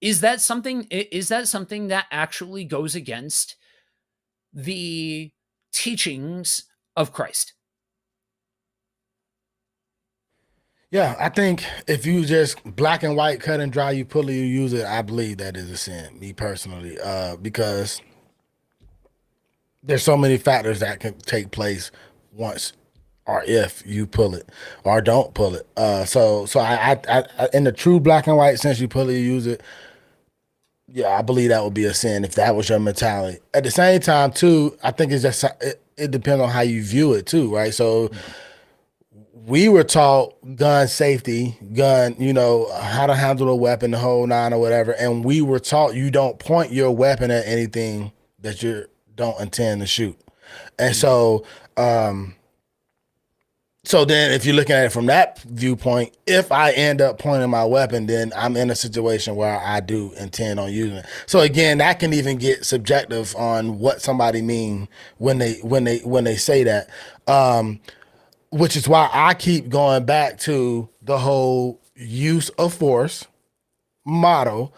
Is that something that actually goes against the teachings of Christ? Yeah, I think if you just black and white, cut and dry, you pull it, you use it. I believe that is a sin, me personally, because there's so many factors that can take place once or if you pull it or don't pull it. So in the true black and white sense, you pull it, you use it. Yeah, I believe that would be a sin if that was your mentality. At the same time, too, I think it depends on how you view it too, right? So we were taught gun safety, how to handle a weapon, the whole nine or whatever, and we were taught you don't point your weapon at anything that you don't intend to shoot. And so then if you're looking at it from that viewpoint, if I end up pointing my weapon, then I'm in a situation where I do intend on using it. So again, that can even get subjective on what somebody mean when they say that. Which is why I keep going back to the whole use of force model,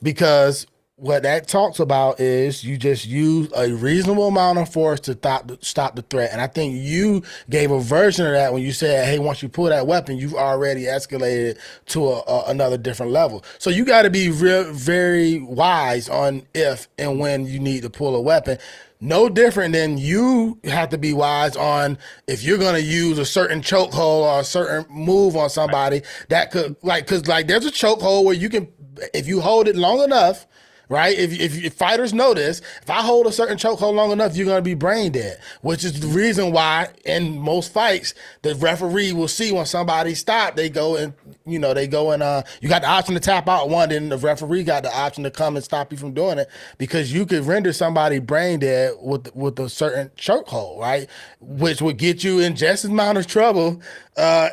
because what that talks about is you just use a reasonable amount of force to stop the threat. And I think you gave a version of that when you said, hey, once you pull that weapon, you've already escalated to another different level. So you got to be very wise on if and when you need to pull a weapon. No different than you have to be wise on if you're going to use a certain chokehold or a certain move on somebody that could, like, because like there's a chokehold where you can, if you hold it long enough, right? If fighters know this, if I hold a certain chokehold long enough, you're going to be brain dead, which is the reason why in most fights, the referee will see when somebody stop, they go and, you got the option to tap out one, then the referee got the option to come and stop you from doing it because you could render somebody brain dead with a certain chokehold, right? Which would get you in just as amount of trouble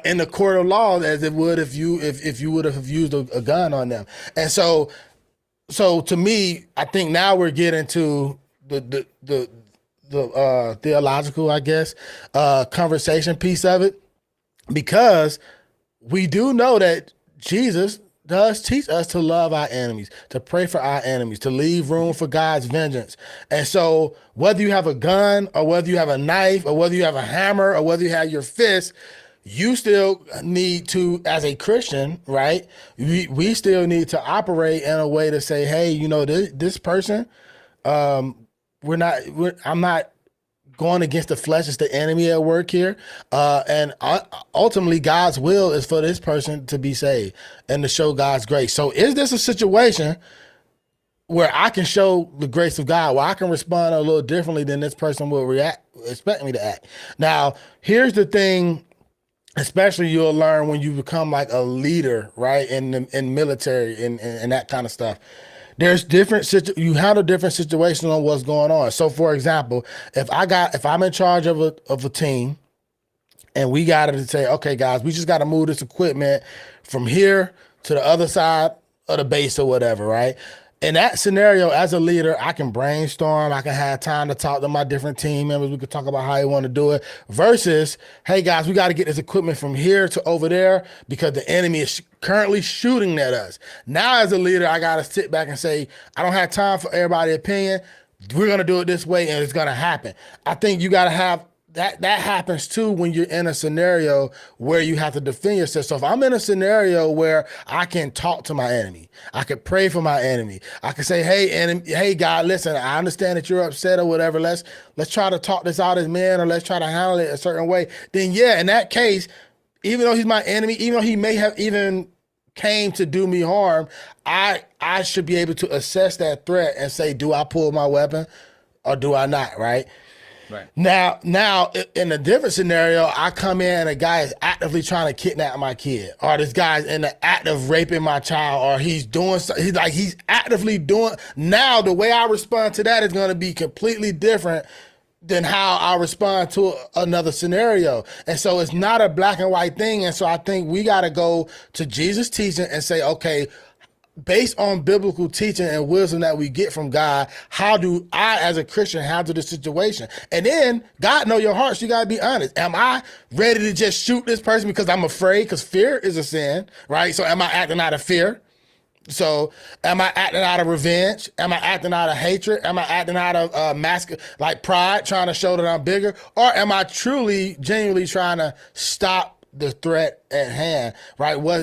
in the court of law as it would if you would have used a gun on them. And so to me, I think now we're getting to the theological, I guess, conversation piece of it, because we do know that Jesus does teach us to love our enemies, to pray for our enemies, to leave room for God's vengeance. And so whether you have a gun or whether you have a knife or whether you have a hammer or whether you have your fist, you still need to, as a Christian, right? We still need to operate in a way to say, hey, this person, I'm not going against the flesh. It's the enemy at work here. And ultimately, God's will is for this person to be saved and to show God's grace. So is this a situation where I can show the grace of God, where I can respond a little differently than this person will expect me to act? Now, here's the thing. Especially you'll learn when you become like a leader, right? In military and that kind of stuff. There's you handle different situations on what's going on. So for example, if I'm in charge of a team and we got to say, okay, guys, we just got to move this equipment from here to the other side of the base or whatever, right? In that scenario, as a leader, I can brainstorm. I can have time to talk to my different team members. We could talk about how you want to do it versus, hey guys, we got to get this equipment from here to over there because the enemy is currently shooting at us. Now, as a leader, I got to sit back and say, I don't have time for everybody's opinion. We're going to do it this way and it's going to happen. I think you got to have that happens too when you're in a scenario where you have to defend yourself. So if I'm in a scenario where I can talk to my enemy, I can pray for my enemy, I can say, hey, enemy, hey God, listen, I understand that you're upset or whatever. Let's try to talk this out as men, or let's try to handle it a certain way. Then yeah, in that case, even though he's my enemy, even though he may have even came to do me harm, I should be able to assess that threat and say, do I pull my weapon or do I not, right? Right. Now, in a different scenario, I come in and a guy is actively trying to kidnap my kid, or this guy's in the act of raping my child, or he's actively doing. Now, the way I respond to that is going to be completely different than how I respond to another scenario. And so it's not a black and white thing. And so I think we got to go to Jesus' teaching and say, okay, based on biblical teaching and wisdom that we get from God, how do I, as a Christian, handle the situation? And then God know your heart, so you gotta be honest. Am I ready to just shoot this person because I'm afraid? Because fear is a sin, right? So am I acting out of fear? So am I acting out of revenge? Am I acting out of hatred? Am I acting out of like pride, trying to show that I'm bigger? Or am I truly, genuinely trying to stop the threat at hand, right? What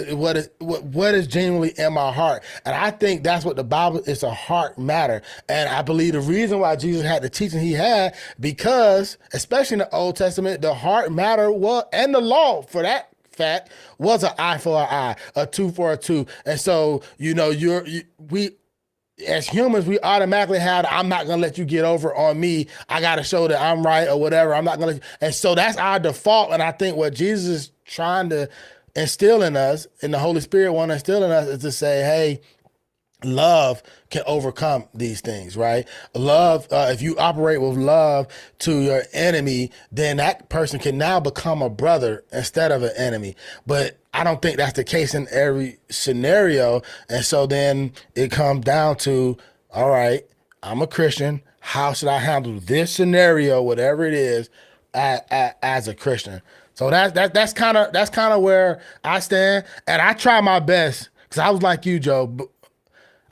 is genuinely in my heart? And I think that's what the Bible is, a heart matter. And I believe the reason why Jesus had the teaching he had, because especially in the Old Testament, the heart matter was, and the law for that fact, was an eye for an eye, a tooth for a tooth. And so, we as humans, we automatically have, I'm not going to let you get over on me. I got to show that I'm right or whatever. I'm not going to. And so that's our default. And I think what Jesus is trying to instill in us, and the Holy Spirit want to instill in us, is to say, hey, love can overcome these things, right? Love, if you operate with love to your enemy, then that person can now become a brother instead of an enemy. But I don't think that's the case in every scenario. And so then it comes down to, all right, I'm a Christian. How should I handle this scenario, whatever it is, as a Christian? So that's kind of where I stand. And I try my best, because I was like you, Joe.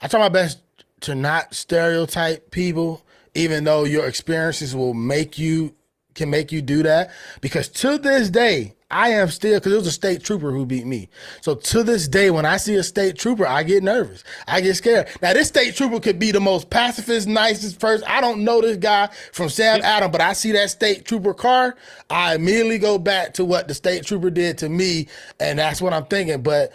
I try my best to not stereotype people, even though your experiences will make you can make you do that. Because to this day, I am still because it was a state trooper who beat me. So to this day, when I see a state trooper, I get nervous. I get scared. Now this state trooper could be the most pacifist, nicest person. I don't know this guy from Sam Yep. Adams, but I see that state trooper car, I immediately go back to what the state trooper did to me, and that's what I'm thinking. But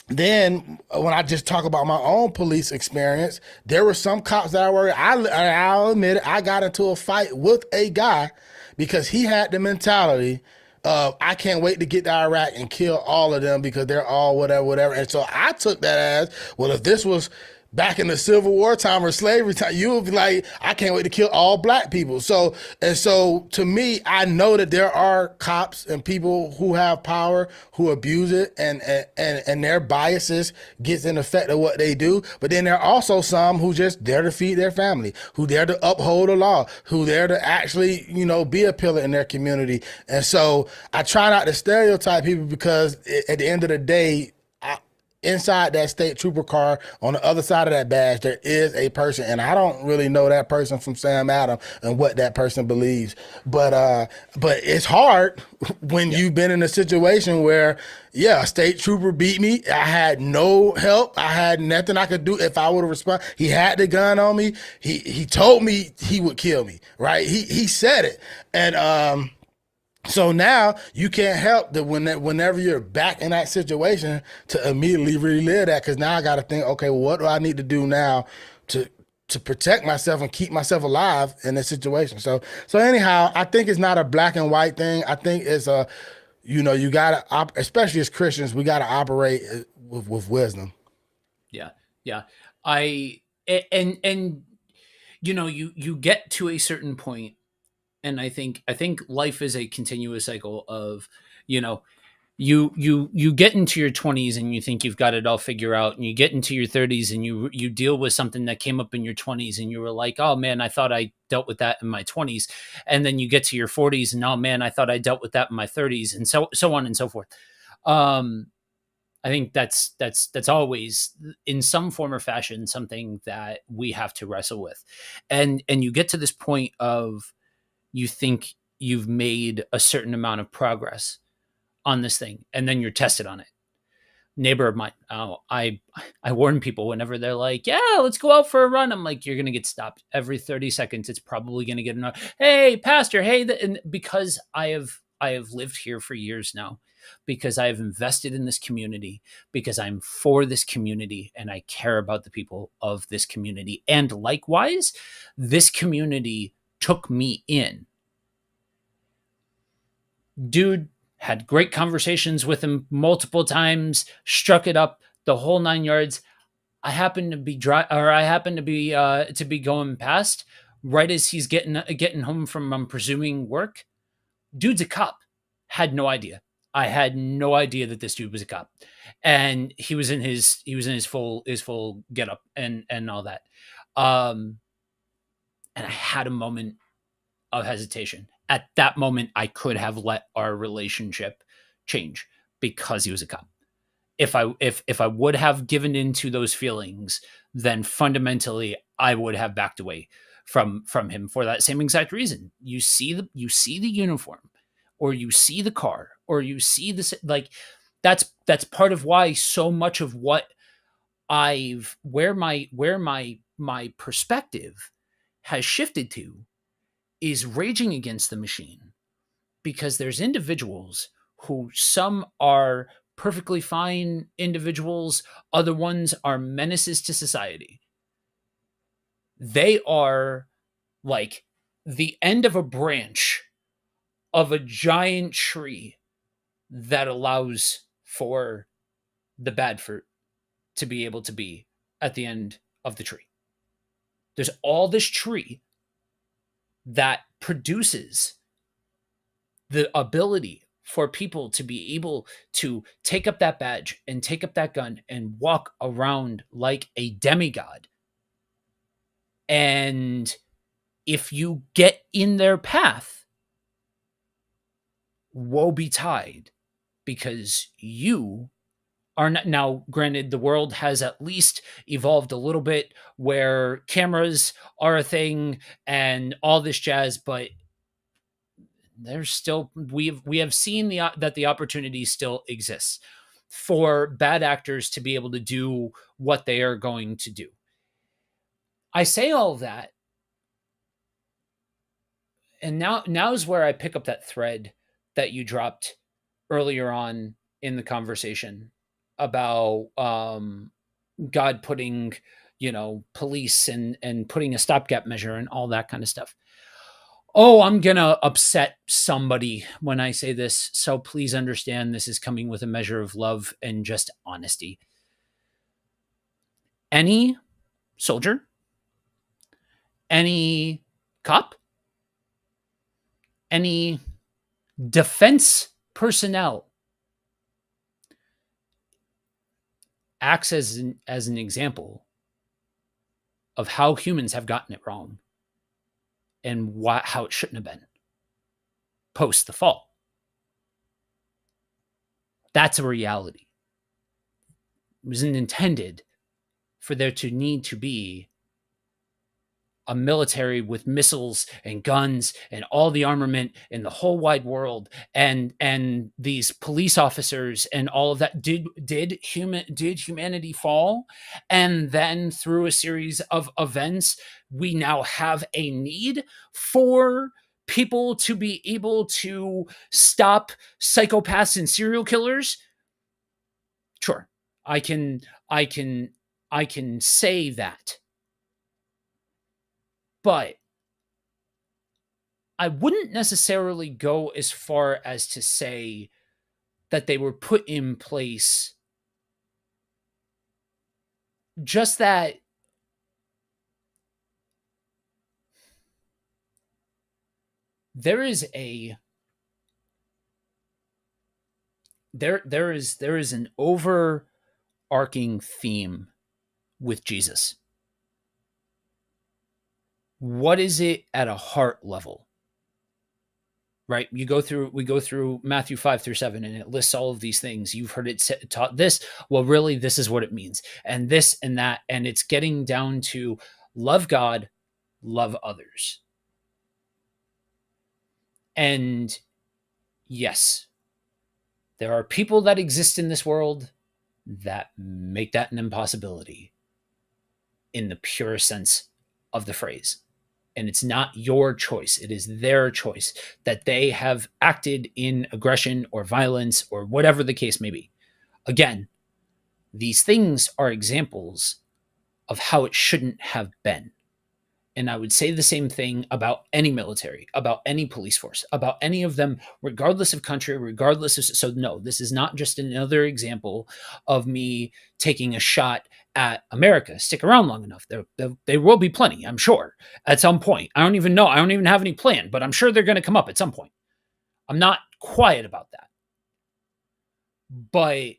then when I just talk about my own police experience, there were some cops that I worried. I'll admit it. I got into a fight with a guy because he had the mentality of I can't wait to get to Iraq and kill all of them because they're all whatever, whatever. And so I took that as well. If this was back in the Civil War time or slavery time, you would be like, I can't wait to kill all black people. So to me, I know that there are cops and people who have power who abuse it, and their biases gets in effect of what they do. But then there are also some who just there to feed their family, who there to uphold the law, who there to actually, be a pillar in their community. And so I try not to stereotype people because at the end of the day, inside that state trooper car on the other side of that badge there is a person, and I don't really know that person from Sam Adams and what that person believes, but it's hard when Yeah. you've been in a situation where a state trooper beat me. I had no help. I had nothing I could do if I would have responded. He had the gun on me. He told me he would kill me, right? He said it. And so now you can't help that whenever you're back in that situation to immediately relive that, because now I got to think, okay, well, what do I need to do now to to protect myself and keep myself alive in this situation? So anyhow, I think it's not a black and white thing. I think it's a, you gotta especially as Christians, we gotta operate with wisdom. Yeah. Yeah. I and you get to a certain point, and I think life is a continuous cycle of, you know, you get into your 20s and you think you've got it all figured out, and you get into your 30s and you deal with something that came up in your 20s and you were like, oh man, I thought I dealt with that in my 20s. And then you get to your 40s and, oh man, I thought I dealt with that in my 30s, and so on and so forth. um I think that's always in some form or fashion something that we have to wrestle with. And you get to this point of, you think you've made a certain amount of progress on this thing, and then you're tested on it. Neighbor of mine, oh, I warn people whenever they're like, yeah, let's go out for a run. I'm like, you're gonna get stopped every 30 seconds. It's probably gonna get another, hey pastor, hey, and because I have lived here for years now, because I have invested in this community, because I'm for this community and I care about the people of this community, and likewise this community took me in. Dude, had great conversations with him multiple times, struck it up, the whole 9 yards. I happen to be I happen to be going past right as he's getting home from, I'm presuming, work. Dude's a cop. Had no idea. I had no idea that this dude was a cop, and he was in his full get up and all that. Um, and I had a moment of hesitation. At that moment, I could have let our relationship change because he was a cop. If I would have given into those feelings, then fundamentally I would have backed away from him for that same exact reason. You see the uniform, or you see the car, or you see this, like, that's part of why so much of what I've where my perspective has shifted to is raging against the machine, because there's individuals who, some are perfectly fine individuals, other ones are menaces to society. They are like the end of a branch of a giant tree that allows for the bad fruit to be able to be at the end of the tree. There's all this tree that produces the ability for people to be able to take up that badge and take up that gun and walk around like a demigod. And if you get in their path, woe betide, because you are not, now granted, the world has at least evolved a little bit where cameras are a thing and all this jazz, but there's still, we have seen that the opportunity still exists for bad actors to be able to do what they are going to do. I say all of that, and now's where I pick up that thread that you dropped earlier on in the conversation about God putting, police and putting a stopgap measure and all that kind of stuff. Oh, I'm gonna upset somebody when I say this, so please understand this is coming with a measure of love and just honesty. Any soldier, any cop, any defense personnel acts as an example of how humans have gotten it wrong and how it shouldn't have been post the fall. That's a reality. It wasn't intended for there to need to be a military with missiles and guns and all the armament in the whole wide world, and these police officers and all of that. Did humanity fall, and then through a series of events we now have a need for people to be able to stop psychopaths and serial killers? Sure, i can i can I can say that, but I wouldn't necessarily go as far as to say that they were put in place, just that there is a there is an overarching theme with Jesus. What is it at a heart level? Right? We go through Matthew 5 through 7, and it lists all of these things. You've heard it taught this. Well, really, this is what it means, and this and that, and it's getting down to love God, love others. And yes, there are people that exist in this world that make that an impossibility in the pure sense of the phrase. And it's not your choice, it is their choice that they have acted in aggression or violence or whatever the case may be. Again, these things are examples of how it shouldn't have been. And I would say the same thing about any military, about any police force, about any of them, regardless of country, regardless of. So, no, this is not just another example of me taking a shot at America. Stick around long enough. There will be plenty, I'm sure, at some point. I don't even know. I don't even have any plan, but I'm sure they're going to come up at some point. I'm not quiet about that. But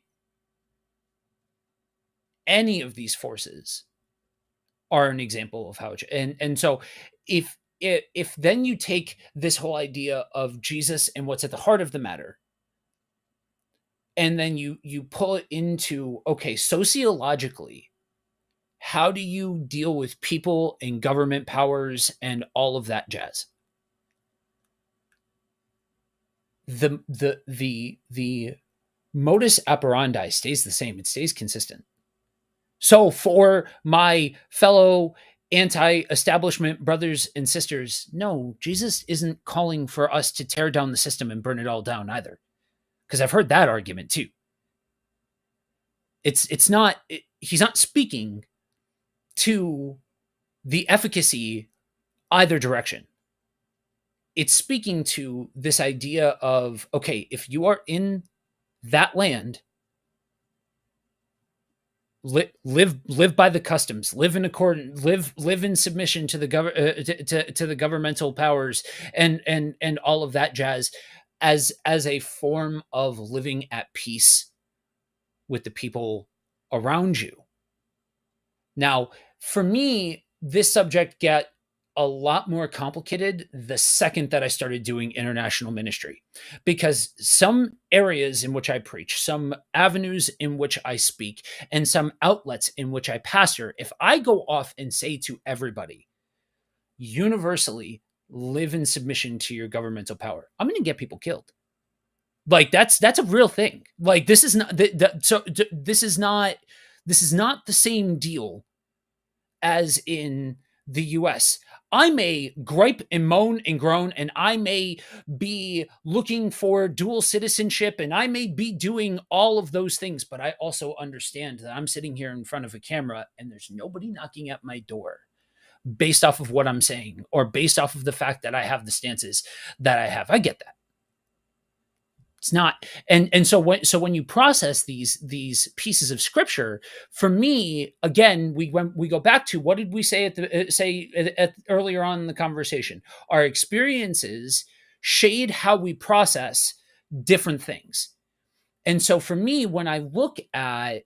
any of these forces are an example of how it and so if then you take this whole idea of Jesus and what's at the heart of the matter, and then you pull it into, okay, sociologically, how do you deal with people and government powers and all of that jazz? The modus operandi stays the same. It stays consistent. So, for my fellow anti establishment brothers and sisters, no, Jesus isn't calling for us to tear down the system and burn it all down either. Because I've heard that argument too. He's not speaking to the efficacy either direction. It's speaking to this idea of, okay, if you are in that land, live by the customs, live in accordance, live in submission to the to the governmental powers and all of that jazz, as a form of living at peace with the people around you. Now, for me, this subject a lot more complicated the second that I started doing international ministry, because some areas in which I preach, some avenues in which I speak, and some outlets in which I pastor, if I go off and say to everybody universally, live in submission to your governmental power, I'm going to get people killed. Like that's a real thing. Like this is not this is not the same deal as in the US. I may gripe and moan and groan, and I may be looking for dual citizenship, and I may be doing all of those things, but I also understand that I'm sitting here in front of a camera and there's nobody knocking at my door based off of what I'm saying or based off of the fact that I have the stances that I have. I get that. It's not, and so when you process these pieces of scripture, for me, again, we go back to what did we say earlier on in the conversation? Our experiences shade how we process different things. And so for me, when I look at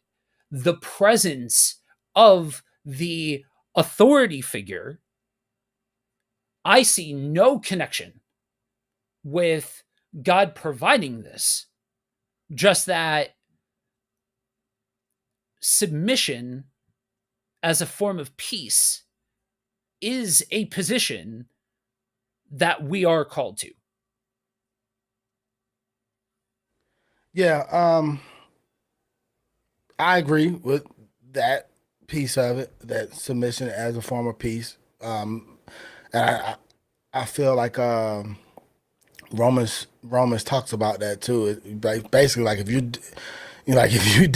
the presence of the authority figure, I see no connection with God providing this, just that submission as a form of peace is a position that we are called to. Yeah, I agree with that piece of it, that submission as a form of peace. And I feel like Romans talks about that too. Basically, like if like if you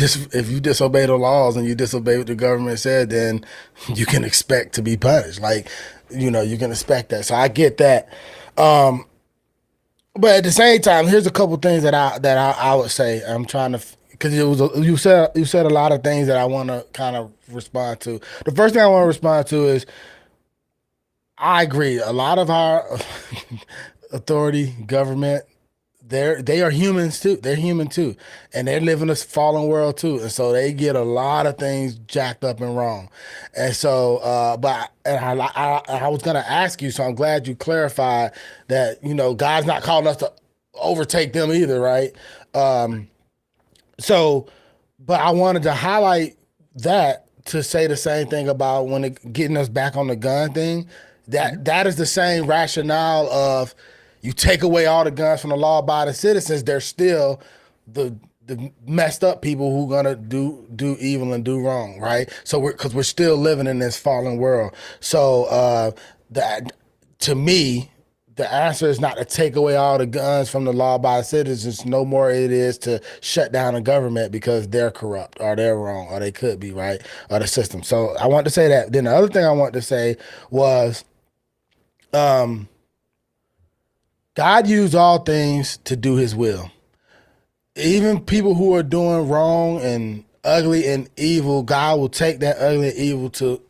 disobey the laws and you disobey what the government said, then you can expect to be punished. Like you can expect that. So I get that. Um, but at the same time, here's a couple things that I would say. I'm trying to because you said a lot of things that I want to kind of respond to. The first thing I want to respond to is I agree. A lot of our authority, government, they are humans too. They're human too, and they live in this fallen world too, and so they get a lot of things jacked up and wrong. And so, I was gonna ask you, so I'm glad you clarified that God's not calling us to overtake them either, right? Um, so, but I wanted to highlight that to say the same thing about getting us back on the gun thing. That is the same rationale of you take away all the guns from the law-abiding citizens, they're still the messed up people who gonna do evil and do wrong, right? So we're still living in this fallen world. So that to me, the answer is not to take away all the guns from the law-abiding citizens. No more it is to shut down the government because they're corrupt or they're wrong or they could be, right, or the system. So I want to say that. Then the other thing I want to say was, um, God used all things to do His will. Even people who are doing wrong and ugly and evil, God will take that ugly and evil to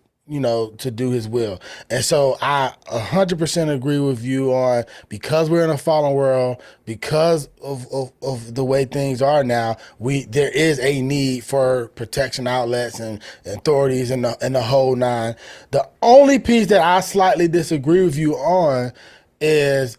do His will. And so I 100% agree with you on, because we're in a fallen world, because of the way things are now, there is a need for protection outlets and authorities and the whole nine. The only piece that I slightly disagree with you on is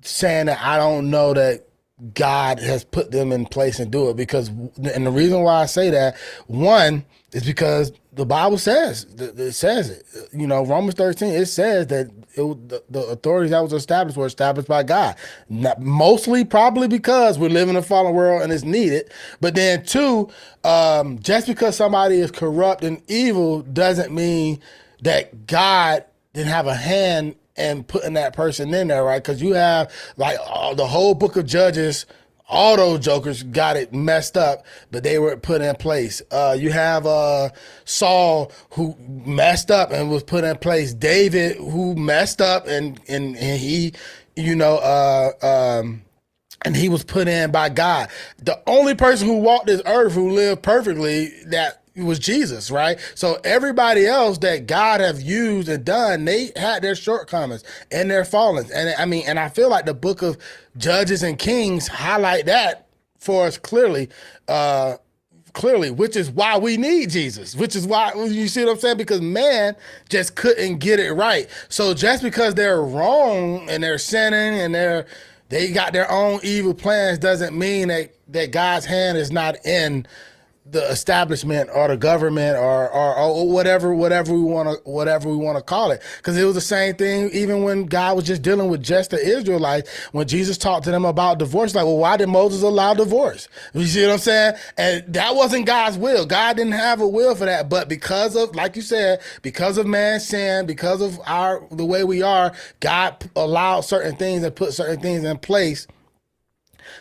saying that I don't know that God has put them in place and do it, and the reason why I say that, one, is because the Bible says it. Romans 13, it says that the authorities that was established were established by God. Mostly probably because we live in a fallen world and it's needed. But then two, just because somebody is corrupt and evil doesn't mean that God didn't have a hand and putting that person in there, right? Because you have like the whole book of Judges, all those jokers got it messed up, but they were put in place. You have Saul, who messed up and was put in place. David, who messed up and he, and he was put in by God. The only person who walked this earth who lived perfectly, that was Jesus, right? So everybody else that God have used and done, they had their shortcomings and their fallings. And I feel like the book of Judges and Kings highlight that for us clearly, clearly, which is why we need Jesus, which is why, you see what I'm saying? Because man just couldn't get it right. So just because they're wrong and they're sinning and they got their own evil plans doesn't mean that God's hand is not in the establishment or the government or whatever we want to call it, because it was the same thing even when God was just dealing with just the Israelites. When Jesus talked to them about divorce, like, well, why did Moses allow divorce? You see what I'm saying? And that wasn't God's will. God didn't have a will for that, but because of, like you said, because of man's sin, because of the way we are, God allowed certain things and put certain things in place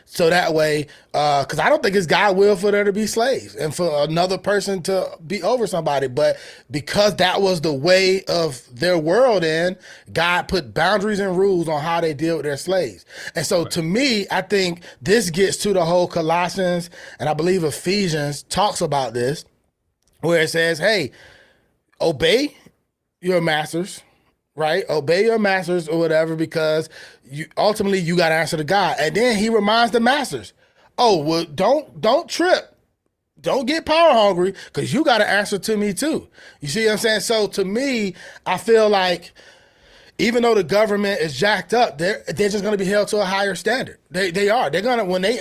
so that way, because I don't think it's God will for there to be slaves and for another person to be over somebody. But because that was the way of their world, in God put boundaries and rules on how they deal with their slaves. And so Right. to me, I think this gets to the whole Colossians, and I believe Ephesians talks about this, where it says, hey, obey your masters, right? Obey your masters or whatever, because you ultimately you got to answer to God. And then he reminds the masters, oh, well, don't trip. Don't get power hungry, because you got to answer to me too. You see what I'm saying? So to me, I feel like even though the government is jacked up, they're just going to be held to a higher standard. They are. They're gonna when they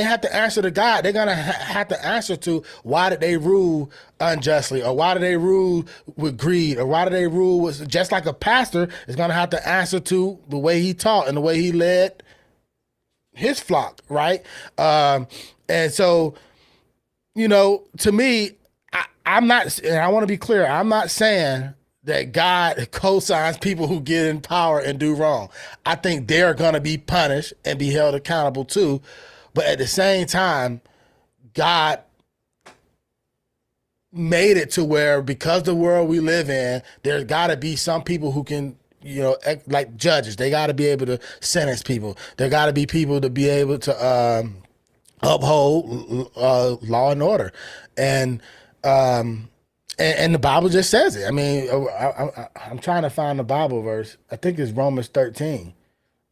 have to answer to God, they're gonna have to answer to why did they rule unjustly, or why did they rule with greed, or why did they rule with, just like a pastor is gonna have to answer to the way he taught and the way he led his flock, right? And so, to me, I'm not, and I want to be clear, I'm not saying that God co-signs people who get in power and do wrong. I think they're going to be punished and be held accountable too. But at the same time, God made it to where, because the world we live in, there's got to be some people who can, like judges, they got to be able to sentence people. There got to be people to be able to uphold law and order. And, and the Bible just says it. I mean, I'm trying to find the Bible verse. I think it's Romans 13,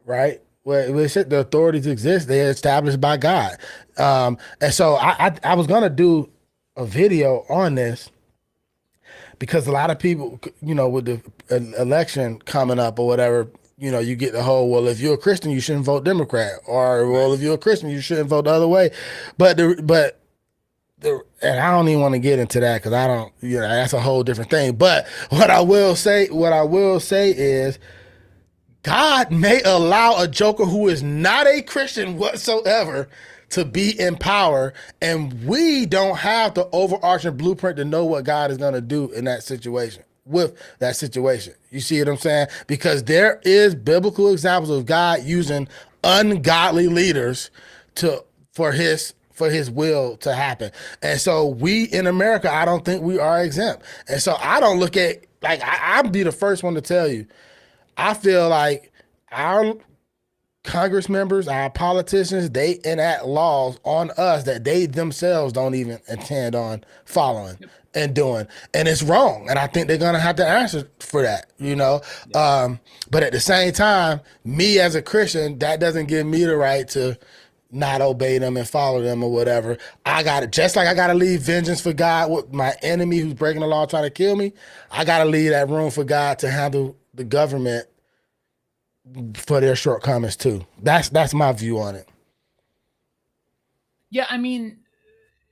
right? Where it said the authorities exist, they're established by God. And so I was gonna do a video on this, because a lot of people, with the election coming up or whatever, you get the whole, well, if you're a Christian, you shouldn't vote Democrat, or well, Right. if you're a Christian, you shouldn't vote the other way. But and I don't even want to get into that, because I don't, that's a whole different thing. But what I will say is, God may allow a joker who is not a Christian whatsoever to be in power, and we don't have the overarching blueprint to know what God is going to do in that situation. With that situation, you see what I'm saying? Because there is biblical examples of God using ungodly leaders to for his will to happen. And so we in America, I don't think we are exempt. And so I don't look at, like, I'll be the first one to tell you, I feel like our Congress members, our politicians, they enact laws on us that they themselves don't even intend on following Yep. and doing. And it's wrong. And I think they're going to have to answer for that. Yep. But at the same time, me as a Christian, that doesn't give me the right to not obey them and follow them or whatever. I got to, just like I got to leave vengeance for God with my enemy who's breaking the law trying to kill me. I got to leave that room for God to handle the government for their shortcomings too. That's my view on it. Yeah, I mean,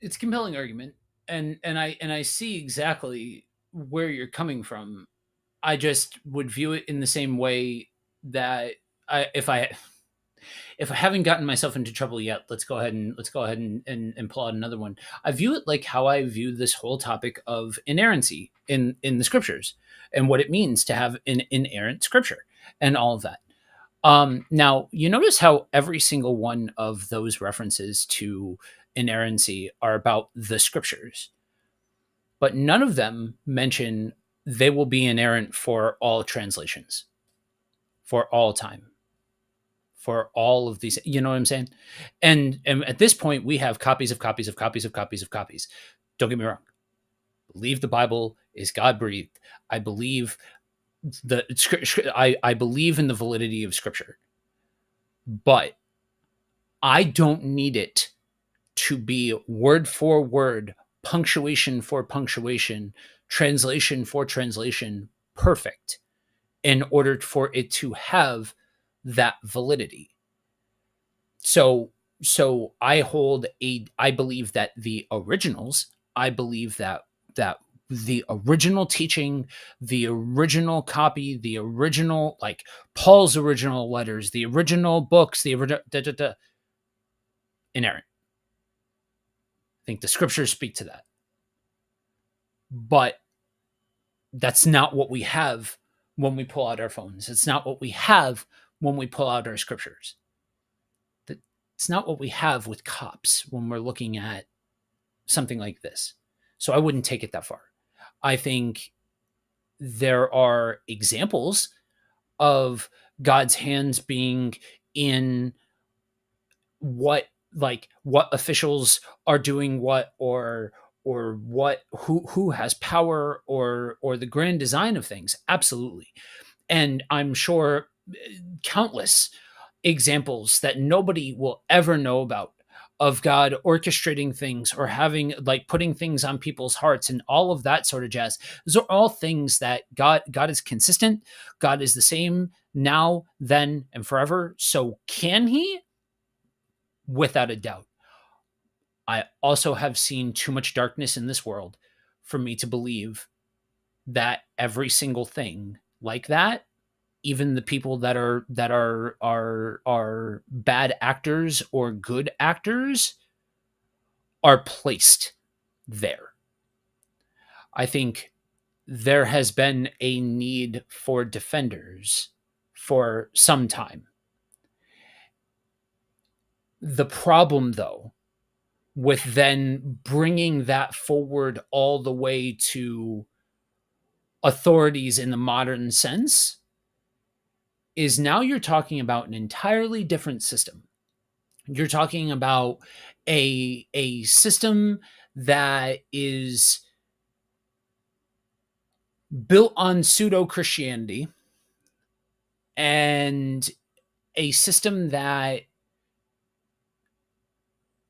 it's a compelling argument, and I see exactly where you're coming from. I just would view it in the same way that if I haven't gotten myself into trouble yet, let's go ahead and pull out another one. I view it like how I view this whole topic of inerrancy in the scriptures, and what it means to have an inerrant scripture and all of that. Now, you notice how every single one of those references to inerrancy are about the scriptures, but none of them mention they will be inerrant for all translations, for all time, for all of these. You know what I'm saying? And at this point, we have copies of copies of copies of copies of copies. Don't get me wrong. I believe the Bible is God breathed. I believe I believe in the validity of Scripture, but I don't need it to be word for word, punctuation for punctuation, translation for translation, perfect in order for it to have that validity. So I believe that the originals, I believe that the original teaching, the original copy, the original, like Paul's original letters, the original books, the original inerrant. I think the scriptures speak to that. But that's not what we have when we pull out our phones. It's not what we have when we pull out our scriptures. It's not what we have with cops when we're looking at something like this. So I wouldn't take it that far. I think there are examples of God's hands being in what officials are doing what, or what, who has power, or the grand design of things. Absolutely. And I'm sure countless examples that nobody will ever know about of God orchestrating things, or having, like, putting things on people's hearts and all of that sort of jazz. Those are all things that God is consistent. God is the same now, then, and forever. So can he? Without a doubt. I also have seen too much darkness in this world for me to believe that every single thing like that, even the people that are bad actors or good actors, are placed there. I think there has been a need for defenders for some time. The problem, though, with then bringing that forward all the way to authorities in the modern sense, is now you're talking about an entirely different system. You're talking about a system that is built on pseudo Christianity, and a system that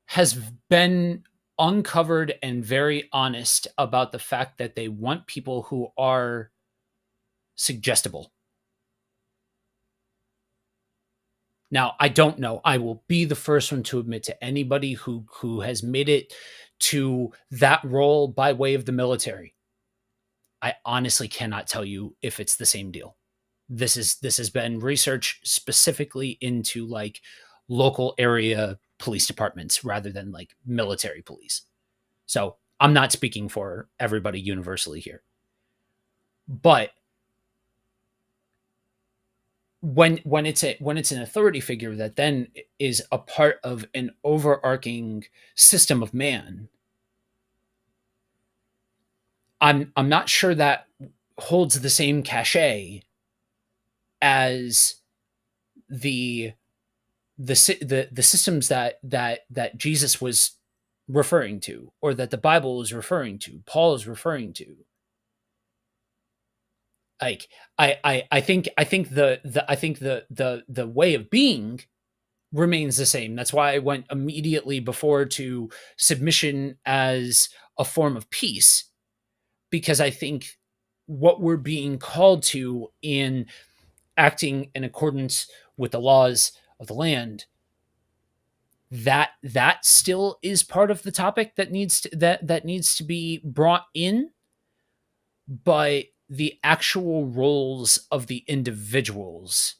has been uncovered and very honest about the fact that they want people who are suggestible. Now, I don't know. I will be the first one to admit to anybody who has made it to that role by way of the military. I honestly cannot tell you if it's the same deal. This has been research specifically into, like, local area police departments rather than like military police. So I'm not speaking for everybody universally here. But when it's an authority figure that then is a part of an overarching system of man, I'm not sure that holds the same cachet as the the systems that Jesus was referring to, or that the Bible is referring to, Paul is referring to. Like, I think the way of being remains the same. That's why I went immediately before to submission as a form of peace, because I think what we're being called to in acting in accordance with the laws of the land, that still is part of the topic that needs to be brought in. But the actual roles of the individuals,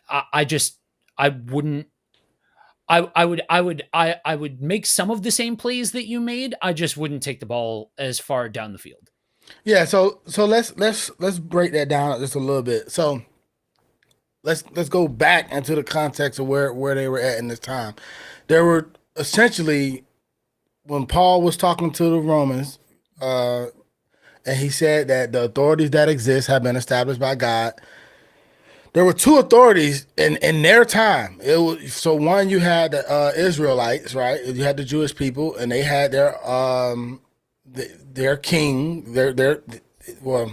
I just, I wouldn't, I would make some of the same plays that you made. I just wouldn't take the ball as far down the field. Yeah, so let's break that down just a little bit. So let's go back into the context of where they were at in this time. There were essentially, when Paul was talking to the Romans, and he said that the authorities that exist have been established by God. There were two authorities in their time. It was, so one, you had the Israelites, right? You had the Jewish people, and they had their king, their well,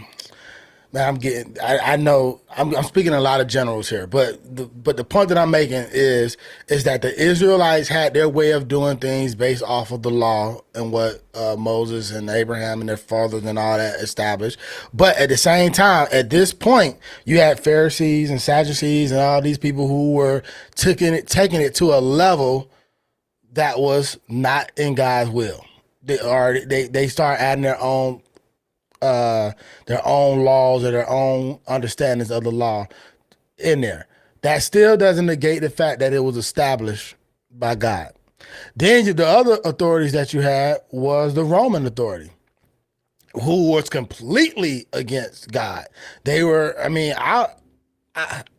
Man, I know I'm speaking a lot of generals here, but the point that I'm making is that the Israelites had their way of doing things based off of the law and what Moses and Abraham and their fathers and all that established. But at the same time, at this point, you had Pharisees and Sadducees and all these people who were taking it to a level that was not in God's will. They start adding their own laws or their own understandings of the law in there. That still doesn't negate the fact that it was established by God. Then the other authorities that you had was the Roman authority, who was completely against God. They were, I mean,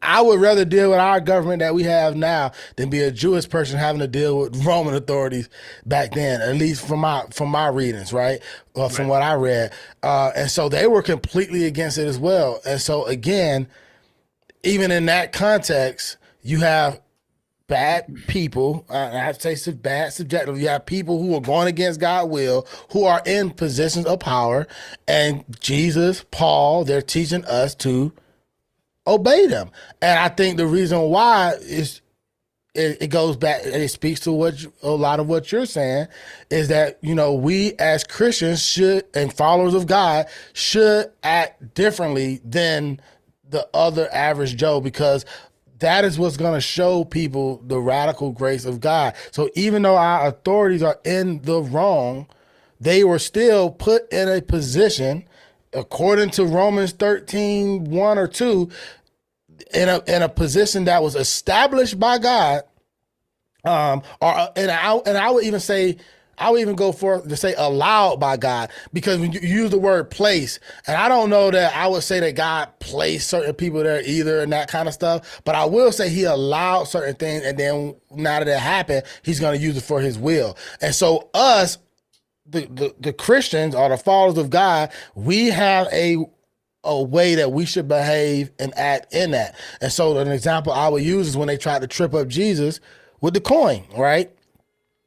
I would rather deal with our government that we have now than be a Jewish person having to deal with Roman authorities back then, at least from my readings, right? From what I read. And so they were completely against it as well. And so again, even in that context, you have bad people. I have to say bad subjective. You have people who are going against God's will, who are in positions of power, and Jesus, Paul, they're teaching us to obey them. And I think the reason why is it goes back and it speaks to a lot of what you're saying is that, we as Christians should, and followers of God, should act differently than the other average Joe, because that is what's going to show people the radical grace of God. So even though our authorities are in the wrong, they were still put in a position, according to Romans 13, 1 or 2, in a position that was established by God. I would even say, I would even go for to say allowed by God, because when you use the word place, and I don't know that I would say that God placed certain people there either and that kind of stuff, but I will say he allowed certain things, and then now that it happened, he's going to use it for his will. And so us, the Christians or the followers of God, we have a way that we should behave and act in that. And so an example I would use is when they tried to trip up Jesus with the coin, right?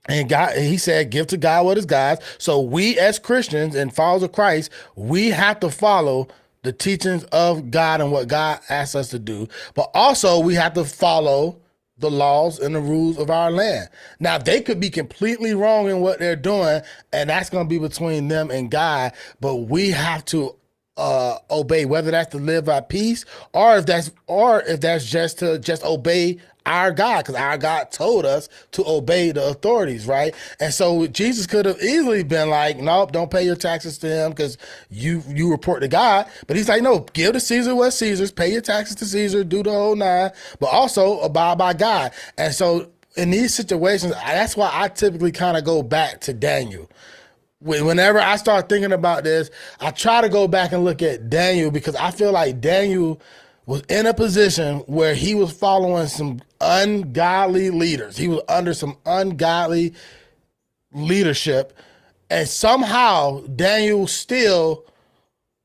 And God, he said, give to God what is God's. So we as Christians and followers of Christ, we have to follow the teachings of God and what God asks us to do. But also we have to follow the laws and the rules of our land. Now, they could be completely wrong in what they're doing, and that's going to be between them and God. But we have to obey, whether that's to live by peace or if that's just to obey our God, because our God told us to obey the authorities, right? And so Jesus could have easily been like, nope, don't pay your taxes to him because you report to God. But he's like, no, give to Caesar what's Caesar's, pay your taxes to Caesar, do the whole nine, but also abide by God. And so in these situations, that's why I typically kind of go back to Daniel. Whenever I start thinking about this, I try to go back and look at Daniel, because I feel like Daniel was in a position where he was following some ungodly leaders. He was under some ungodly leadership, and somehow Daniel still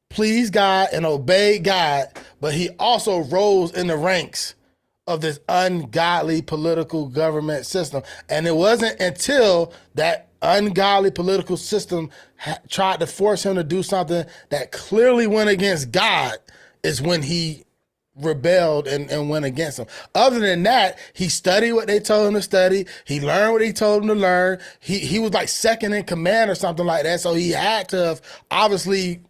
pleased God and obeyed God, but he also rose in the ranks of this ungodly political government system. And it wasn't until that ungodly political system tried to force him to do something that clearly went against God is when he rebelled and went against them. Other than that, he studied what they told him to study. He learned what he told him to learn. He was like second in command or something like that. So he had to have obviously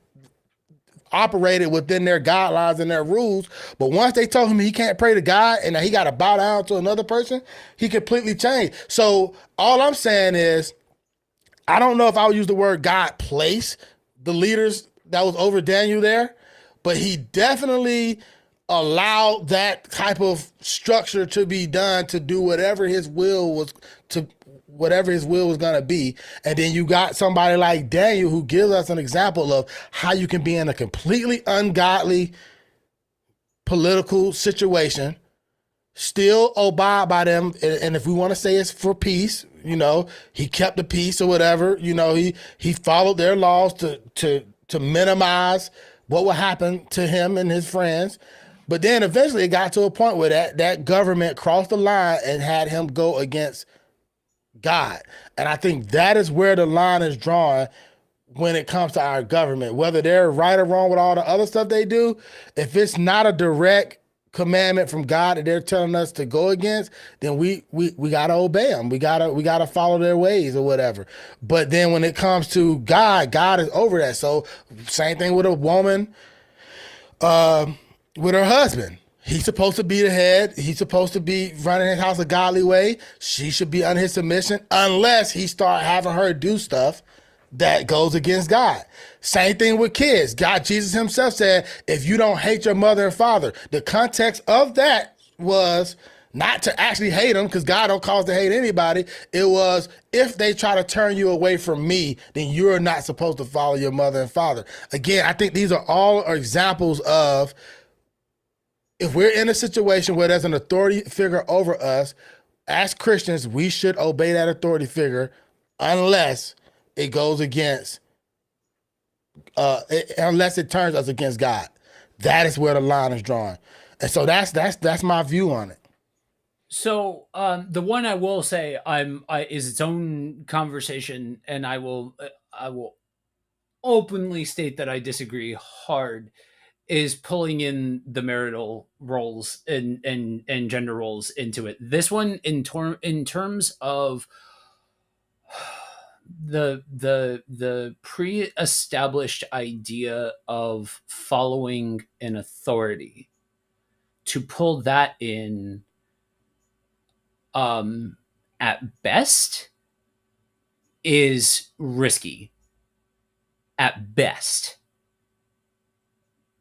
operated within their guidelines and their rules. But once they told him he can't pray to God and that he got to bow down to another person, he completely changed. So all I'm saying is, I don't know if I would use the word God place the leaders that was over Daniel there, but he definitely allowed that type of structure to be done to do whatever his will was going to be. And then you got somebody like Daniel who gives us an example of how you can be in a completely ungodly political situation, still abide by them. And if we want to say it's for peace, he kept the peace or whatever, he followed their laws to minimize what would happen to him and his friends. But then eventually it got to a point where that government crossed the line and had him go against God. And I think that is where the line is drawn when it comes to our government, whether they're right or wrong with all the other stuff they do. If it's not a direct commandment from God that they're telling us to go against, then we gotta obey them. We gotta follow their ways or whatever. But then when it comes to God, God is over that. So same thing with a woman uh, with her husband. He's supposed to be the head. He's supposed to be running his house a godly way. She should be under his submission unless he start having her do stuff that goes against God. Same thing with kids. God, Jesus himself said, if you don't hate your mother and father, the context of that was not to actually hate them because God don't cause to hate anybody. It was if they try to turn you away from me, then you're not supposed to follow your mother and father. Again, I think these are all examples of if we're in a situation where there's an authority figure over us, as Christians, we should obey that authority figure unless it goes against, unless it turns us against God. That is where the line is drawn. And so that's my view on it. So the one I will say is its own conversation, and I will openly state that I disagree hard. Is pulling in the marital roles and gender roles into it. This one in terms of the pre-established idea of following an authority, to pull that in at best is risky at best.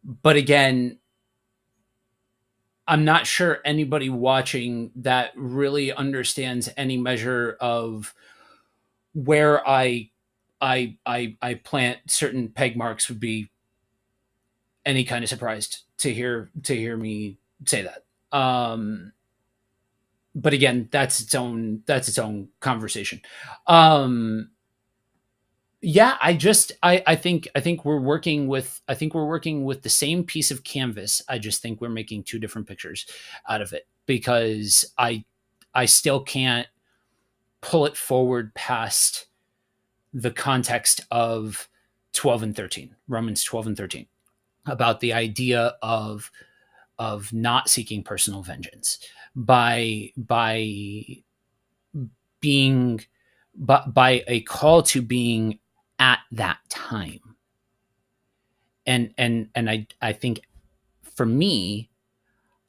But again, I'm not sure anybody watching that really understands any measure of where I plant certain peg marks would be any kind of surprised to hear me say that. But again, that's its own conversation. Um, yeah, I think we're working with the same piece of canvas. I just think we're making two different pictures out of it, because I still can't pull it forward past the context of 12 and 13, Romans 12 and 13, about the idea of not seeking personal vengeance by being by a call to being at that time. And I think for me,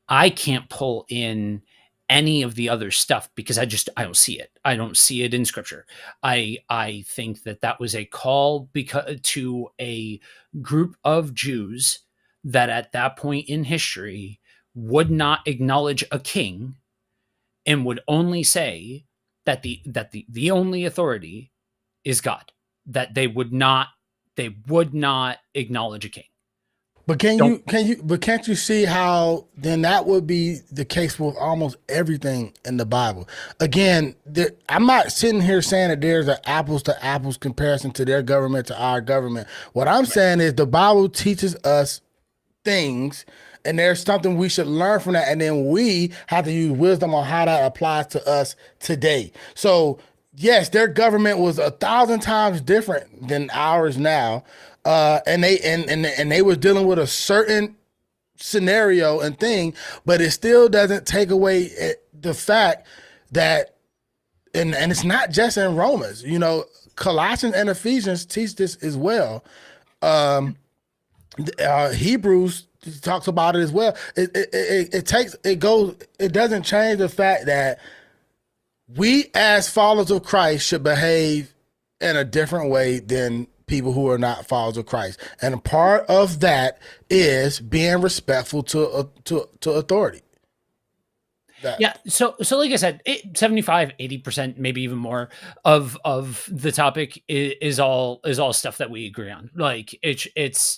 I can't pull in any of the other stuff because I don't see it. I don't see it in scripture. I think that that was a call because to a group of Jews that at that point in history would not acknowledge a king and would only say that the only authority is God. That they would not acknowledge a king. But Don't. but can't you see how then that would be the case with almost everything in the Bible? Again, I'm not sitting here saying that there's an apples to apples comparison to their government to our government. What I'm Right. saying is the Bible teaches us things and there's something we should learn from that, and then we have to use wisdom on how that applies to us today. So yes, their government was 1,000 times different than ours now, and they were dealing with a certain scenario and thing, but it still doesn't take away the fact that, and it's not just in Romans, Colossians and Ephesians teach this as well. Hebrews talks about it as well. It doesn't change the fact that we as followers of Christ should behave in a different way than people who are not followers of Christ. And a part of that is being respectful to authority. That Yeah. So like I said, 75, 80%, maybe even more of the topic is all stuff that we agree on. Like it's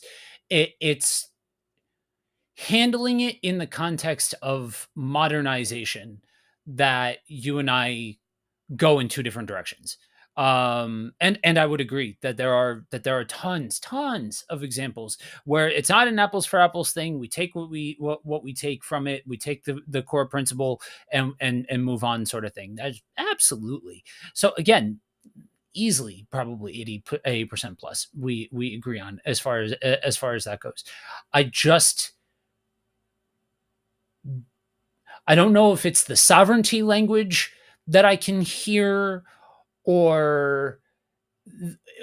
handling it in the context of modernization that you and I go in two different directions. And I would agree that there are tons of examples where it's not an apples for apples thing. We take what we take from it, we take the core principle and move on, sort of thing. That's absolutely. So again, easily probably 80% plus. We agree on as far as that goes. I just I don't know if it's the sovereignty language that I can hear, or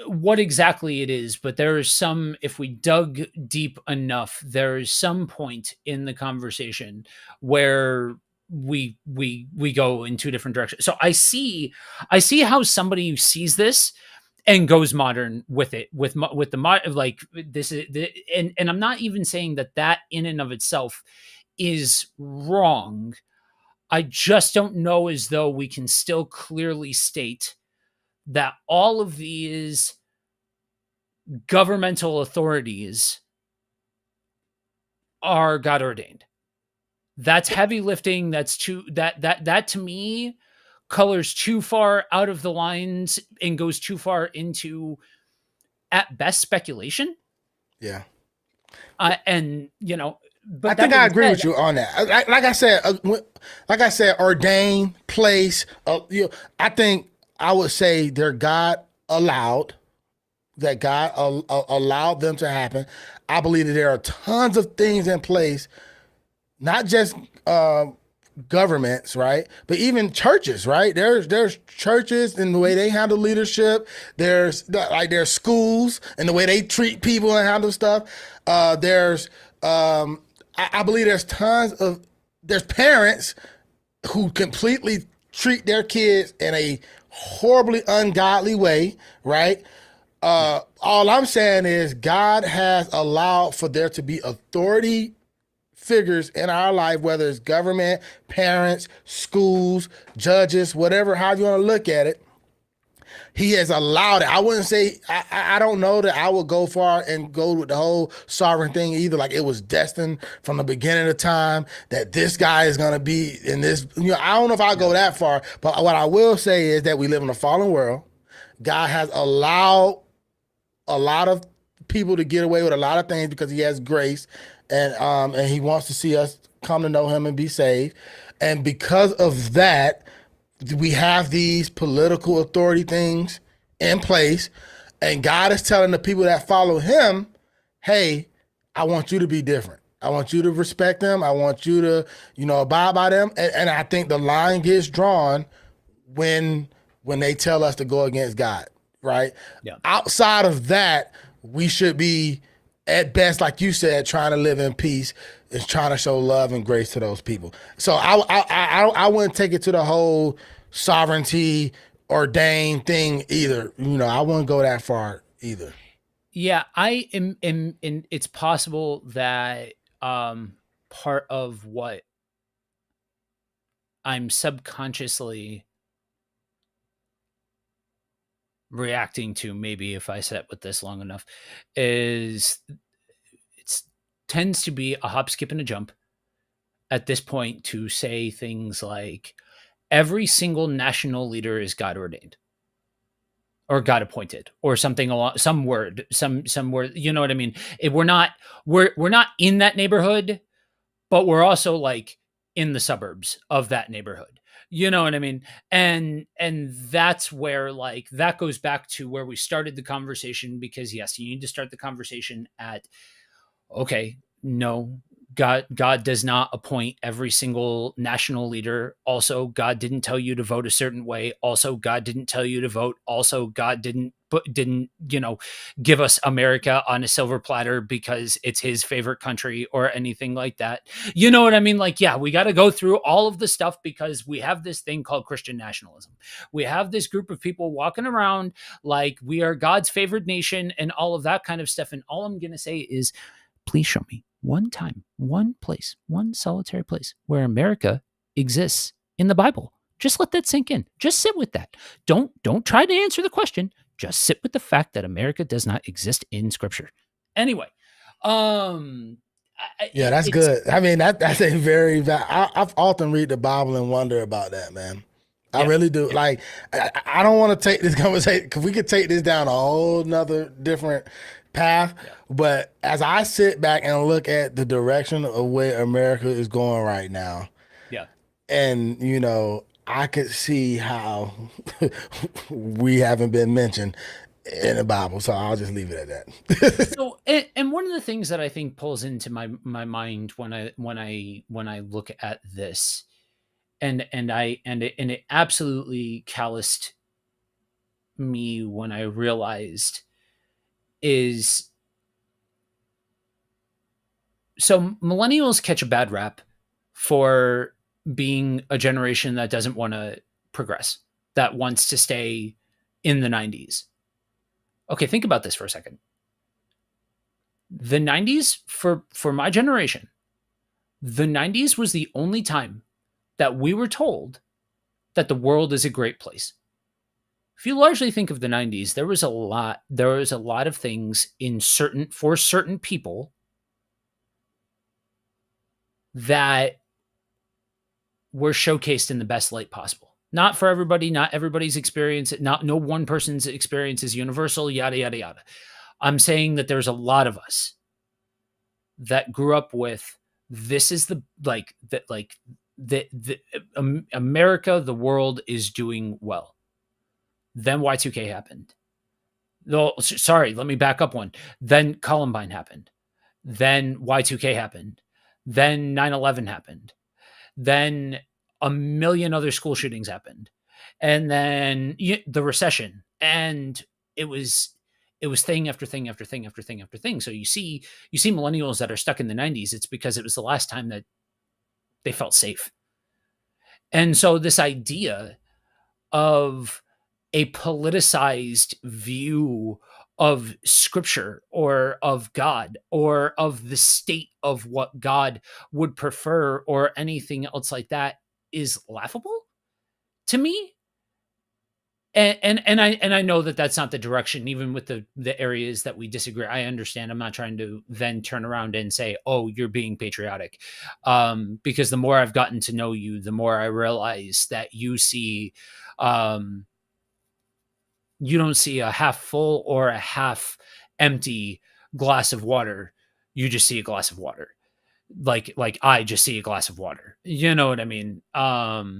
what exactly it is, but there is some, if we dug deep enough, there is some point in the conversation where we go in two different directions. So I see how somebody sees this and goes modern with it, with the mod, like this is and I'm not even saying that that in and of itself is wrong. I just don't know as though we can still clearly state that all of these governmental authorities are God ordained. That's heavy lifting. That's too that to me colors too far out of the lines and goes too far into, at best, speculation. Yeah. And I but that think I being agree said, with you on that. Like I said, ordained place. I think I would say they're God allowed. That God allowed them to happen. I believe that there are tons of things in place, not just governments, right? But even churches, right? There's churches and the way they handle leadership. There's schools and the way they treat people and handle stuff. There's I believe there's parents who completely treat their kids in a horribly ungodly way, right? yeah, All I'm saying is God has allowed for there to be authority figures in our life, whether it's government, parents, schools, judges, whatever, however you want to look at it. He has allowed it. I wouldn't say, I don't know that I would go far and go with the whole sovereign thing either. Like it was destined from the beginning of time that this guy is going to be in this. I don't know if I yeah, go that far, but what I will say is that we live in a fallen world. God has allowed a lot of people to get away with a lot of things because he has grace, and he wants to see us come to know him and be saved. And because of that, we have these political authority things in place, and God is telling the people that follow him, hey, I want you to be different. I want you to respect them. I want you to, abide by them. And I think the line gets drawn when they tell us to go against God, right? yeah. Outside of that, we should be at best, like you said, trying to live in peace, is trying to show love and grace to those people. So I wouldn't take it to the whole sovereignty ordained thing either. I wouldn't go that far either. Yeah, I am and it's possible that part of what I'm subconsciously reacting to, maybe if I sit with this long enough, is it tends to be a hop, skip, and a jump at this point to say things like every single national leader is God ordained or God appointed or something along some word. You know what I mean? We're not in that neighborhood, but we're also like in the suburbs of that neighborhood. You know what I mean? And that's where, like, that goes back to where we started the conversation, because yes, you need to start the conversation at, okay, no, God does not appoint every single national leader. Also, God didn't tell you to vote a certain way. Also, God didn't tell you to vote. Also, God didn't give us America on a silver platter because it's his favorite country or anything like that. You know what I mean? Like, yeah, we got to go through all of the stuff because we have this thing called Christian nationalism. We have this group of people walking around like we are God's favorite nation and all of that kind of stuff. And all I'm going to say is, please show me one time, one place, one solitary place where America exists in the Bible. Just let that sink in. Just sit with that. Don't try to answer the question. Just sit with the fact that America does not exist in Scripture. Anyway, um, Yeah, that's it's good. I mean, that's a very. I've often read the Bible and wonder about that, man. I yeah, really do. yeah, Like, I don't want to take this conversation because we could take this down a whole nother different path. yeah, But as I sit back and look at the direction of where America is going right now, yeah, and I could see how we haven't been mentioned in the Bible, so I'll just leave it at that. So, and one of the things that I think pulls into my mind when I look at this, and it absolutely calloused me when I realized, is, so millennials catch a bad rap for being a generation that doesn't want to progress, that wants to stay in the 90s. Okay, think about this for a second. The 90s, for my generation, the 90s was the only time that we were told that the world is a great place. If you largely think of the 90s, there was a lot of things in certain for certain people that were showcased in the best light possible. Not for everybody, not everybody's experience, not no one person's experience is universal, yada yada yada. I'm saying that there's a lot of us that grew up with, this is the like the America, the world is doing well. Then Y2K happened. No, sorry, let me back up one. Then Columbine happened. Then Y2K happened. Then 9/11 happened. Then a million other school shootings happened. And then the recession. And it was it was thing after thing after thing after thing after thing. So you see millennials that are stuck in the 90s, it's because it was the last time that they felt safe. And so this idea of a politicized view of scripture or of God or of the state of what God would prefer or anything else like that is laughable to me. And I know that that's not the direction, even with the areas that we disagree. I understand. I'm not trying to then turn around and say, "Oh, you're being patriotic," because the more I've gotten to know you, the more I realize that um, you don't see a half full or a half empty glass of water. You just see a glass of water. Like I just see a glass of water. You know what I mean? But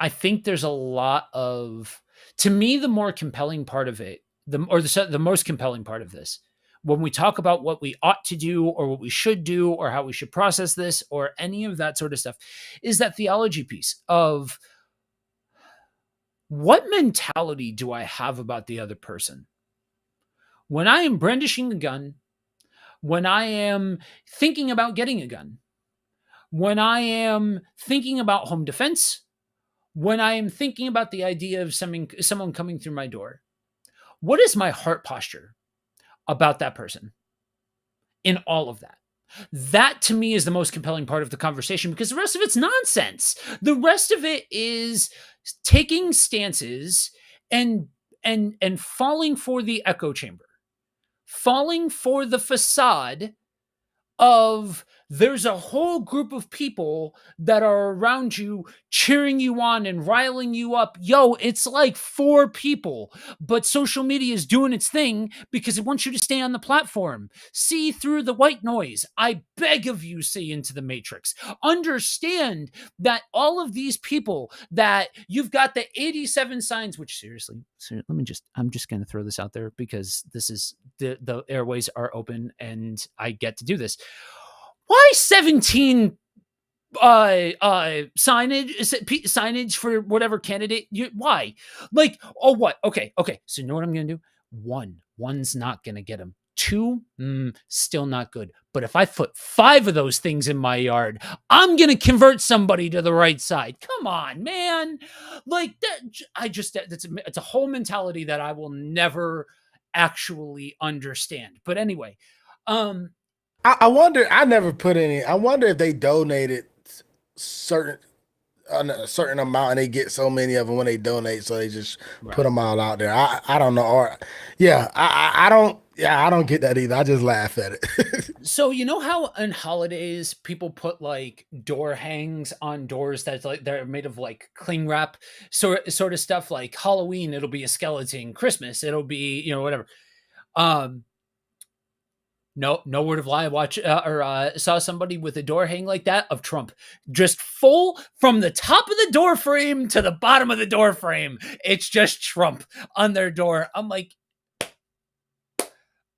I think there's a lot of, to me, the more compelling part of it, the most compelling part of this, when we talk about what we ought to do or what we should do or how we should process this or any of that sort of stuff, is that theology piece of, what mentality do I have about the other person? When I am brandishing a gun, when I am thinking about getting a gun, when I am thinking about home defense, when I am thinking about the idea of someone coming through my door, what is my heart posture about that person in all of that? That to me is the most compelling part of the conversation, because the rest of it's nonsense. The rest of it is taking stances and and falling for the echo chamber, falling for the facade of, there's a whole group of people that are around you cheering you on and riling you up. Yo, it's like four people, but social media is doing its thing because it wants you to stay on the platform. See through the white noise. I beg of you, see into the matrix. Understand that all of these people, that you've got the 87 signs, which seriously, I'm just going to throw this out there because this is the airways are open and I get to do this. Why 17 signage for whatever candidate why? Like, oh, what? Okay, so you know what I'm gonna do? One's not gonna get him. Two, still not good. But if I put five of those things in my yard, I'm gonna convert somebody to the right side. Come on, man. Like that, it's a whole mentality that I will never actually understand. But anyway, um I wonder. I never put any. I wonder if they donated certain a certain amount and they get so many of them when they donate, so they just put right. them all out there. I don't know. Or yeah, I don't. Yeah, I don't get that either. I just laugh at it. So you know how on holidays people put like door hangs on doors that's like they're made of like cling wrap, sort of stuff. Like Halloween, it'll be a skeleton. Christmas, it'll be whatever. Um, No, no word of lie. Watch or saw somebody with a door hang like that of Trump, just full from the top of the door frame to the bottom of the door frame. It's just Trump on their door. I'm like,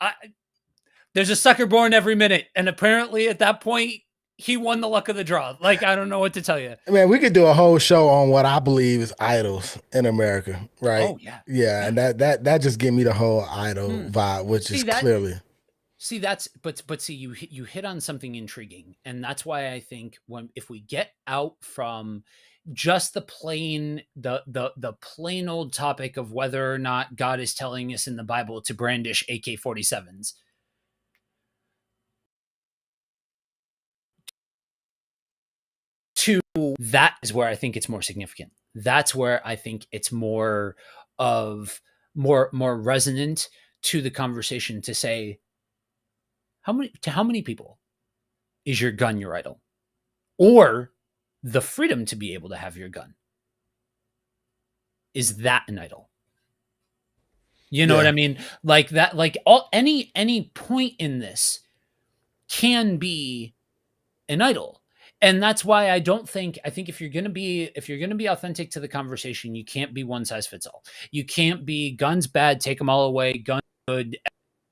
I, there's a sucker born every minute, and apparently at that point he won the luck of the draw. Like I don't know what to tell you. Man, we could do a whole show on what I believe is idols in America, right? Oh yeah, Yeah, yeah. and that just give me the whole idol Hmm. vibe, which See is that clearly See that's but see you hit on something intriguing, and that's why I think when if we get out from just the plain old topic of whether or not God is telling us in the Bible to brandish AK-47s, to that is where I think it's more significant. That's where I think it's more of more resonant to the conversation to say how many people is your gun your idol? Or the freedom to be able to have your gun, is that an idol? You know what I yeah, mean? Like that, like all any point in this can be an idol. And that's why I think if you're gonna be authentic to the conversation, you can't be one size fits all. You can't be guns bad, take them all away, guns good,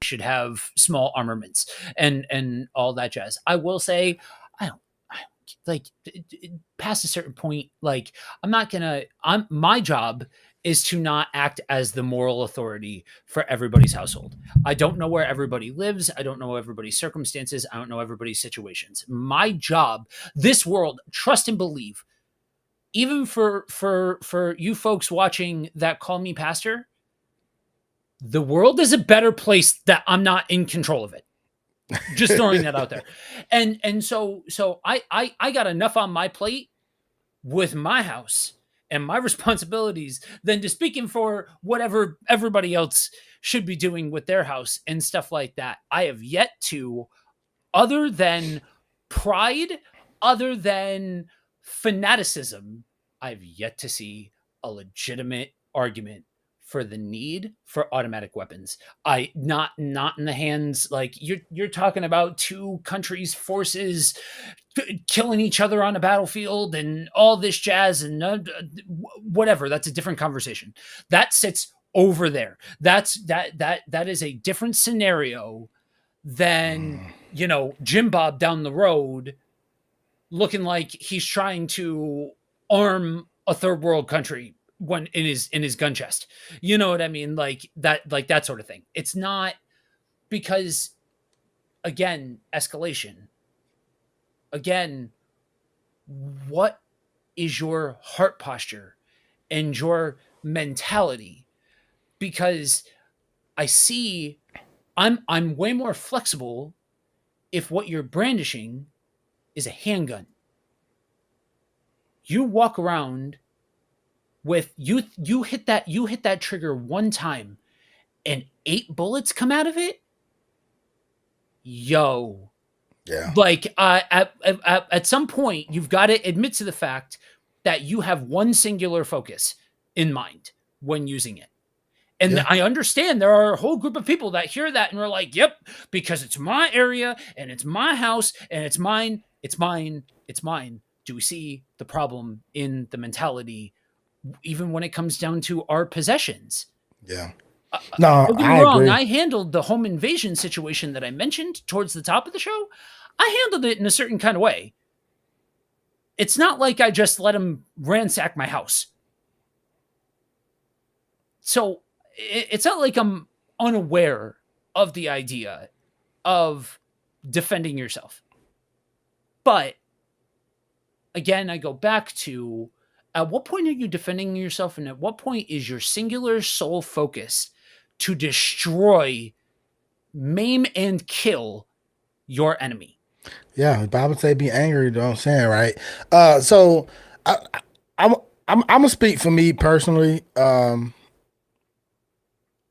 should have small armaments and all that jazz. I will say, I don't, I don't like past a certain point. Like I'm not gonna. I'm my job is to not act as the moral authority for everybody's household. I don't know where everybody lives. I don't know everybody's circumstances. I don't know everybody's situations. My job, this world, trust and believe. Even for you folks watching that call me pastor, the world is a better place that I'm not in control of it. Just throwing that out there. And so I got enough on my plate with my house and my responsibilities than to speaking for whatever everybody else should be doing with their house and stuff like that. I have yet to, other than pride, other than fanaticism, I've yet to see a legitimate argument for the need for automatic weapons. I not in the hands, like you're talking about two countries forces killing each other on a battlefield and all this jazz and whatever. That's a different conversation. That sits over there. That is a different scenario than, you know, Jim Bob down the road looking like he's trying to arm a third world country when in his gun chest. You know what I mean? Like that sort of thing. It's not because, again, escalation. Again, what is your heart posture and your mentality? Because I see I'm way more flexible if what you're brandishing is a handgun. You walk around with you hit that trigger one time and 8 bullets come out of it. Yo, yeah, like at some point you've got to admit to the fact that you have one singular focus in mind when using it. And yeah, I understand there are a whole group of people that hear that and are like, yep, because it's my area and it's my house and it's mine, it's mine, it's mine. Do we see the problem in the mentality, even when it comes down to our possessions? yeah. No, Don't get me I wrong, agree. I handled the home invasion situation that I mentioned towards the top of the show. I handled it in a certain kind of way. It's not like I just let them ransack my house. So it's not like I'm unaware of the idea of defending yourself. But again, I go back to, at what point are you defending yourself, and at what point is your singular sole focus to destroy, maim, and kill your enemy? Yeah, the Bible say be angry, don't sin, right? So I, I'm I'm gonna speak for me personally.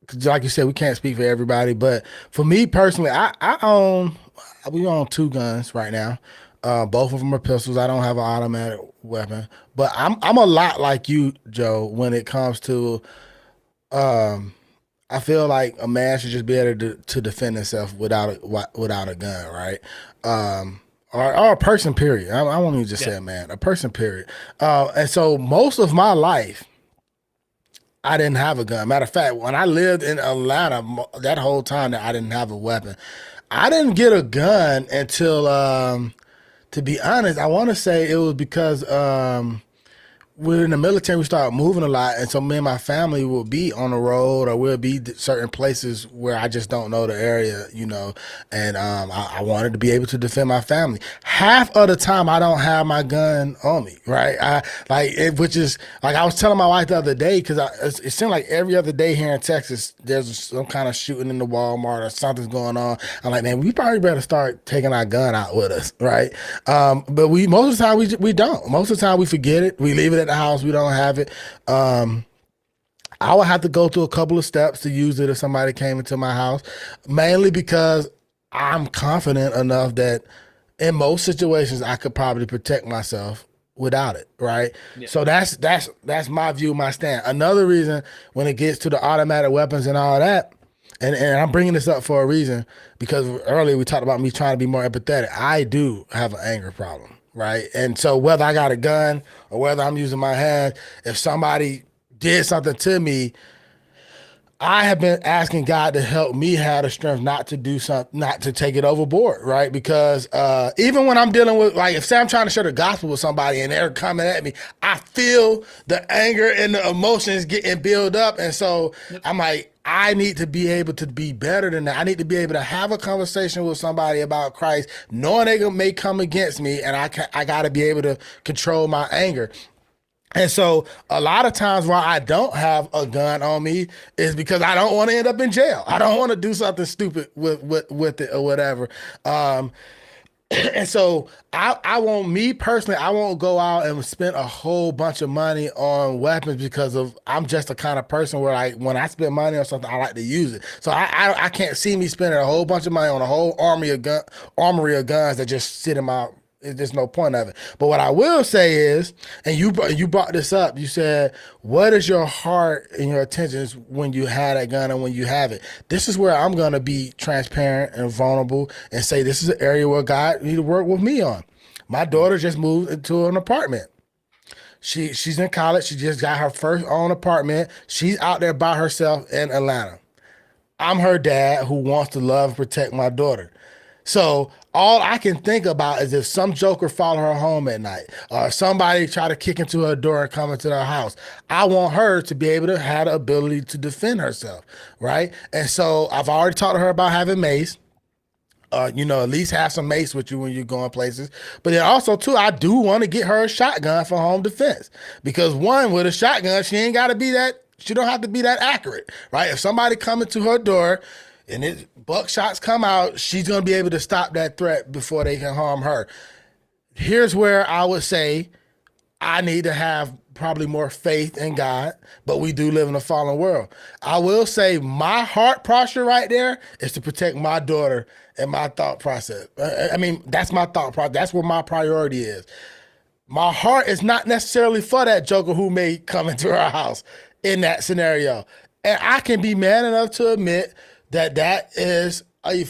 'Cause like you said, we can't speak for everybody, but for me personally, I own we own two guns right now. Both of them are pistols. I don't have an automatic weapon, but I'm a lot like you, Joe, when it comes to I feel like a man should just be able to defend himself without a gun, right? Or a person, period. I won't even just Yeah. say a man, a person, period. And so most of my life, I didn't have a gun. Matter of fact, when I lived in Atlanta, that whole time that I didn't have a weapon, I didn't get a gun until, to be honest, I want to say it was because we're in the military, we started moving a lot, and so me and my family will be on the road, or we'll be certain places where I just don't know the area, and I wanted to be able to defend my family. Half of the time, I don't have my gun on me, right? Which is like I was telling my wife the other day, because it seemed like every other day here in Texas, there's some kind of shooting in the Walmart or something's going on. I'm like, man, we probably better start taking our gun out with us, right? But we most of the time we don't. Most of the time we forget it. We leave it at the house. We don't have it. I would have to go through a couple of steps to use it if somebody came into my house, mainly because I'm confident enough that in most situations I could probably protect myself without it, right? Yeah. So that's my view, my stand. Another reason when it gets to the automatic weapons and all that, and I'm bringing this up for a reason because earlier we talked about me trying to be more empathetic. I do have an anger problem, right? And so whether I got a gun or whether I'm using my hand, if somebody did something to me, I have been asking God to help me have the strength not to do something, not to take it overboard, right? Because even when I'm dealing with, like, if say I'm trying to share the gospel with somebody and they're coming at me, I feel the anger and the emotions getting build up, and so Yep. I'm like, I need to be able to be better than that. I need to be able to have a conversation with somebody about Christ, knowing they may come against me, and I got to be able to control my anger. And so a lot of times why I don't have a gun on me is because I don't want to end up in jail. I don't want to do something stupid with it or whatever. And so I won't, me personally, I won't go out and spend a whole bunch of money on weapons because of I'm just the kind of person where like when I spend money on something, I like to use it. So I can't see me spending a whole bunch of money on a whole armory of guns that just sit in my. There's no point of it. But what I will say is, and you brought this up, you said, what is your heart and your intentions when you have that gun and when you have it? This is where I'm going to be transparent and vulnerable and say this is an area where God need to work with me on. My daughter just moved into an apartment. She's in college. She just got her first own apartment. She's out there by herself in Atlanta. I'm her dad who wants to love and protect my daughter. So all I can think about is if some joker follow her home at night or somebody try to kick into her door and come into her house, I want her to be able to have the ability to defend herself, right? And so I've already talked to her about having mace. At least have some mace with you when you're going places. But then also too, I do want to get her a shotgun for home defense because one with a shotgun, she ain't got to be that. She don't have to be that accurate, right? If somebody coming to her door and it buckshots come out, she's gonna be able to stop that threat before they can harm her. Here's where I would say I need to have probably more faith in God, but we do live in a fallen world. I will say my heart posture right there is to protect my daughter and my thought process. I mean, that's my thought process. That's where my priority is. My heart is not necessarily for that joker who may come into our house in that scenario. And I can be man enough to admit that that is a,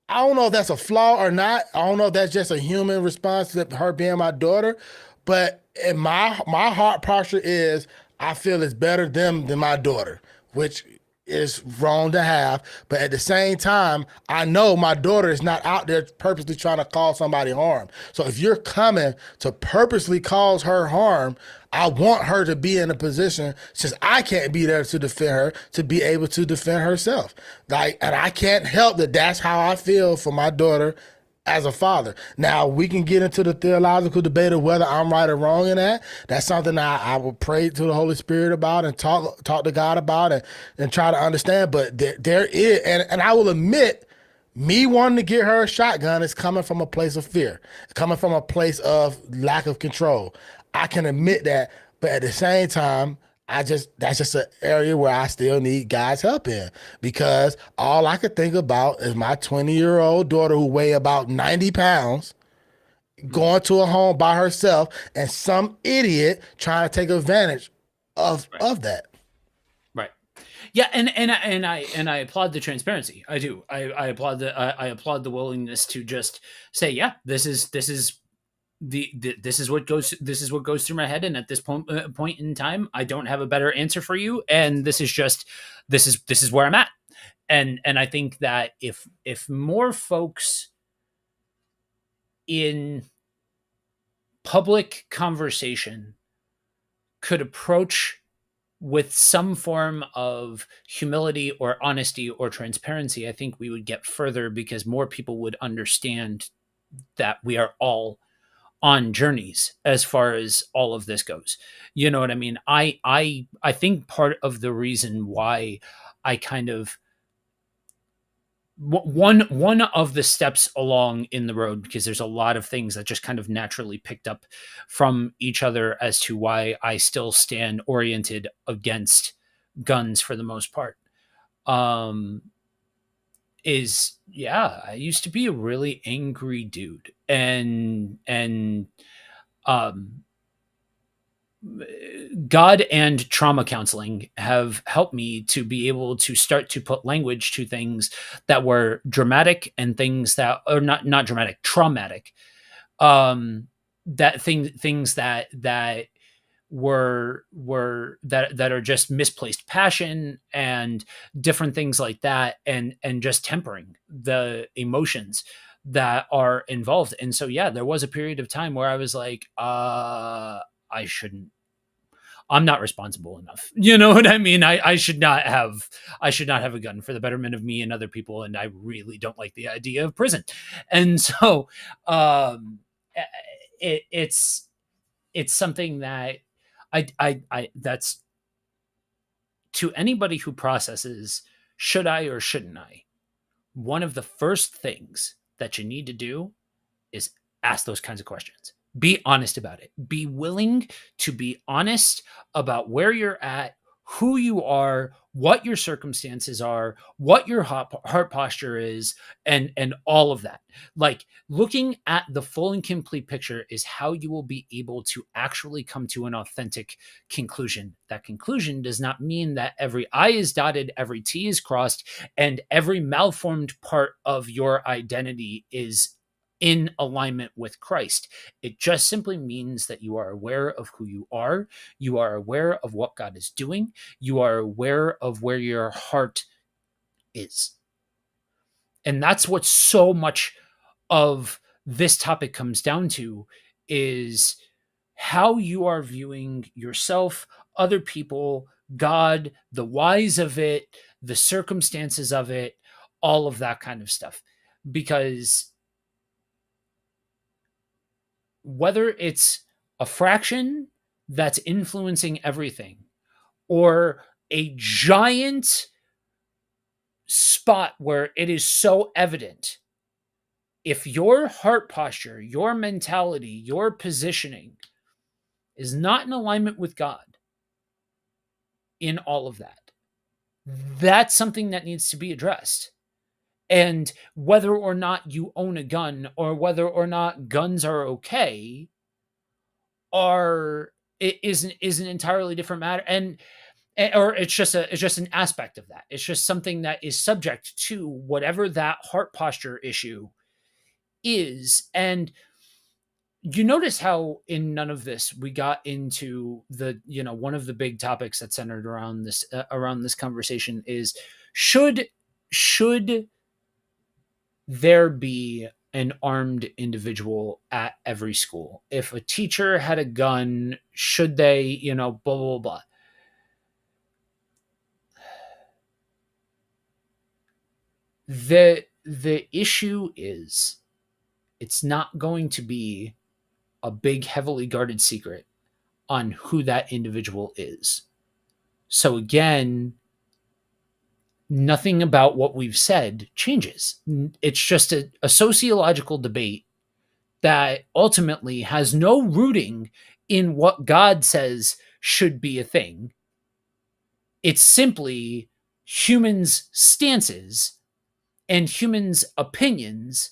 I don't know if that's a flaw or not. I don't know if that's just a human response to her being my daughter. But in my heart posture is I feel it's better them than my daughter, which is wrong to have. But at the same time, I know my daughter is not out there purposely trying to cause somebody harm. So if you're coming to purposely cause her harm, I want her to be in a position, since I can't be there to defend her, to be able to defend herself. Like, and I can't help that that's how I feel for my daughter as a father. Now we can get into the theological debate of whether I'm right or wrong in that. That's something I will pray to the Holy Spirit about and talk to God about and try to understand. But there is, and I will admit, me wanting to get her a shotgun is coming from a place of fear, coming from a place of lack of control. I can admit that, but at the same time, that's just an area where I still need God's help in because all I could think about is my 20-year-old daughter who weigh about 90 pounds Mhm. going to a home by herself and some idiot trying to take advantage of Right. of that. Right. Yeah, and I applaud the transparency. I do. I applaud I applaud the willingness to just say, yeah, this is this is what goes through my head, and at this point in time, I don't have a better answer for you, and this is just this is where I'm at. And I think that if more folks in public conversation could approach with some form of humility or honesty or transparency, I think we would get further because more people would understand that we are all on journeys as far as all of this goes. You know what I mean? I think part of the reason why I kind of one of the steps along in the road, because there's a lot of things that just kind of naturally picked up from each other as to why I still stand oriented against guns for the most part. um is, yeah, I used to be a really angry dude, and um God and trauma counseling have helped me to be able to start to put language to things that were dramatic and things that are not dramatic, traumatic. That things that that are just misplaced passion and different things like that, and just tempering the emotions that are involved. And so yeah, there was a period of time where I was like, I shouldn't, I'm not responsible enough. You know what I mean? I should not have a gun for the betterment of me and other people, and I really don't like the idea of prison. And so um it's something that I that's to anybody who processes, should I or shouldn't I? One of the first things that you need to do is ask those kinds of questions. Be honest about it. Be willing to be honest about where you're at, who you are, what your circumstances are, what your heart posture is, and all of that. Like, looking at the full and complete picture is how you will be able to actually come to an authentic conclusion. That conclusion does not mean that every I is dotted, every T is crossed, and every malformed part of your identity is in alignment with Christ. It just simply means that you are aware of who you are aware of what God is doing, you are aware of where your heart is. And that's what so much of this topic comes down to, is how you are viewing yourself, other people, God, the whys of it, the circumstances of it, all of that kind of stuff. Because whether it's a fraction that's influencing everything, or a giant spot where it is so evident, if your heart posture, your mentality, your positioning is not in alignment with God in all of that, that's something that needs to be addressed. And whether or not you own a gun, or whether or not guns are okay, are it is an entirely different matter. And or it's just an aspect of that. It's just something that is subject to whatever that heart posture issue is. And you notice how in none of this we got into the, one of the big topics that centered around this conversation is, should should there be an armed individual at every school? If a teacher had a gun, should they, blah blah blah. The issue is, it's not going to be a big heavily guarded secret on who that individual is. So again, nothing about what we've said changes. It's just a sociological debate that ultimately has no rooting in what God says should be a thing. It's simply humans' stances and humans' opinions,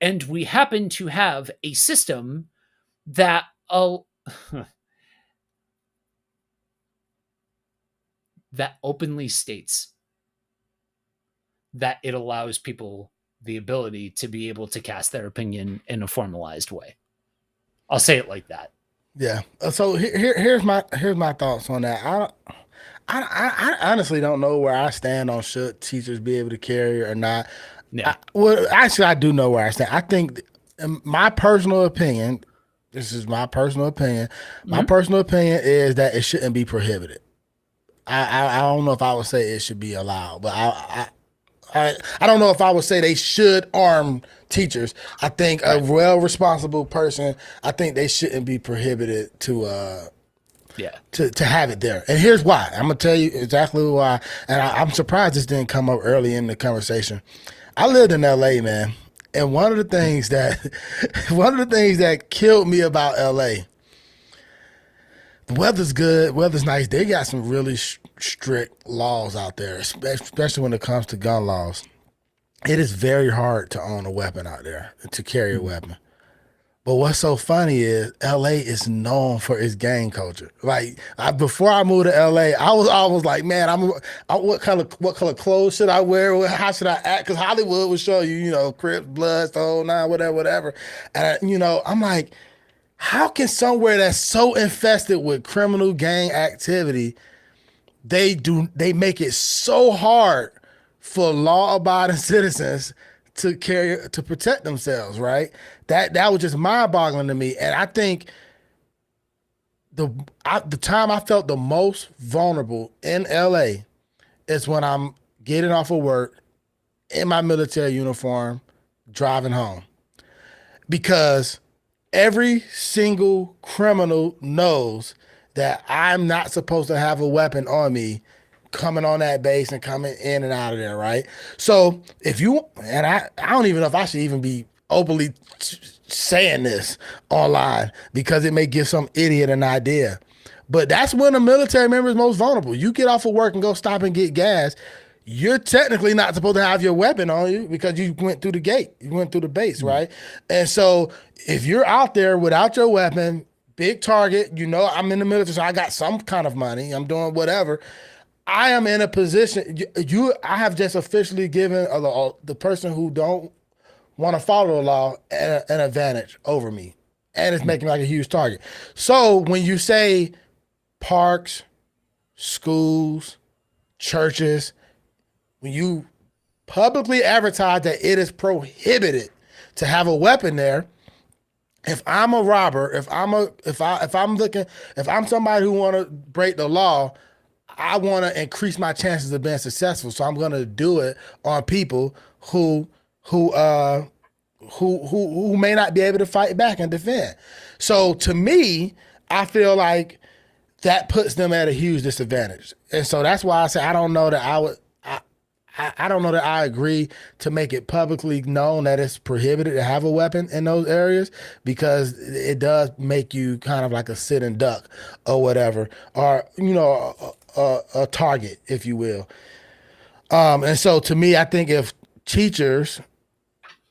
and we happen to have a system that that openly states that it allows people the ability to be able to cast their opinion in a formalized way. I'll say it like that. Yeah. So here's my thoughts on that. I honestly don't know where I stand on should teachers be able to carry or not. Yeah. Well, actually, I do know where I stand. I think, in my personal opinion, this is my personal opinion. My Mhm. personal opinion is that it shouldn't be prohibited. I don't know if I would say it should be allowed, but I don't know if I would say they should arm teachers. I think a Right. well responsible person, I think they shouldn't be prohibited Yeah. to have it there. And here's why. I'm gonna tell you exactly why. And I'm surprised this didn't come up early in the conversation. I lived in LA, man. And one of the things that killed me about LA, the weather's good, weather's nice. They got some really strict laws out there, especially when it comes to gun laws. It is very hard to own a weapon out there, to carry a Mhm. weapon. But what's so funny is LA is known for its gang culture. Like, before I moved to LA, I was always like, man, what color clothes should I wear? How should I act? Because Hollywood would show you, Crips, Bloods, the whole nine, whatever, whatever. And I'm like, how can somewhere that's so infested with criminal gang activity, they make it so hard for law-abiding citizens to protect themselves, right? That was just mind-boggling to me. And I think the time I felt the most vulnerable in LA is when I'm getting off of work in my military uniform, driving home. Because every single criminal knows that I'm not supposed to have a weapon on me coming on that base and coming in and out of there, right? So if you, and I don't even know if I should even be openly saying this online because it may give some idiot an idea. But that's when a military member is most vulnerable. You get off of work and go stop and get gas. You're technically not supposed to have your weapon on you because you went through the gate. You went through the base, Mhm. right? And so if you're out there without your weapon, big target, I'm in the military, so I got some kind of money. I'm doing whatever. I am in a position. I have just officially given the person who don't want to follow the law an advantage over me, and it's making me like a huge target. So when you say parks, schools, churches, when you publicly advertise that it is prohibited to have a weapon there, if I'm a robber, if I'm somebody who want to break the law, I want to increase my chances of being successful. So I'm going to do it on people who who uh who may not be able to fight back and defend. So to me, I feel like that puts them at a huge disadvantage. And so that's why I say I don't know that I would. I don't know that I agree to make it publicly known that it's prohibited to have a weapon in those areas because it does make you kind of like a sitting duck or whatever, or a target, if you will. And so to me, I think if teachers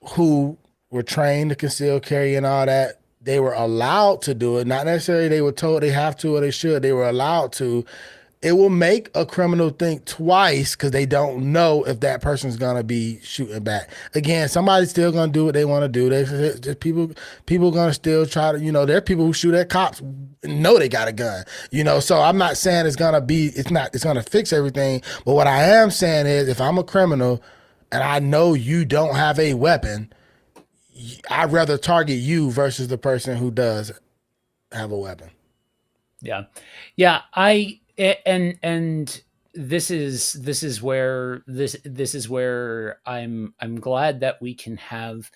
who were trained to conceal carry and all that, they were allowed to do it. Not necessarily they were told they have to or they should. They were allowed to. It will make a criminal think twice because they don't know if that person's gonna be shooting back. Again, somebody's still gonna do what they want to do. There's people gonna still try to. There are people who shoot at cops and know they got a gun. So I'm not saying it's gonna fix everything. But what I am saying is, if I'm a criminal and I know you don't have a weapon, I'd rather target you versus the person who does have a weapon. Yeah. Yeah, and this is where I'm glad that we can have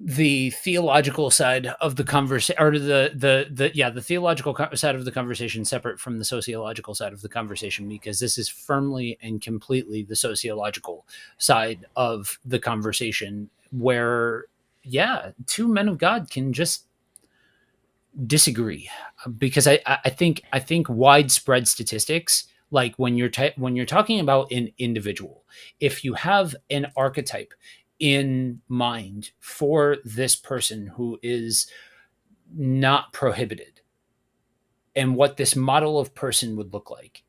the theological side of the conversation, or the theological side of the conversation separate from the sociological side of the conversation, because this is firmly and completely the sociological side of the conversation, where two men of God can just disagree, because I think widespread statistics, like when you're talking about an individual, if you have an archetype in mind for this person who is not prohibited, and what this model of person would look like,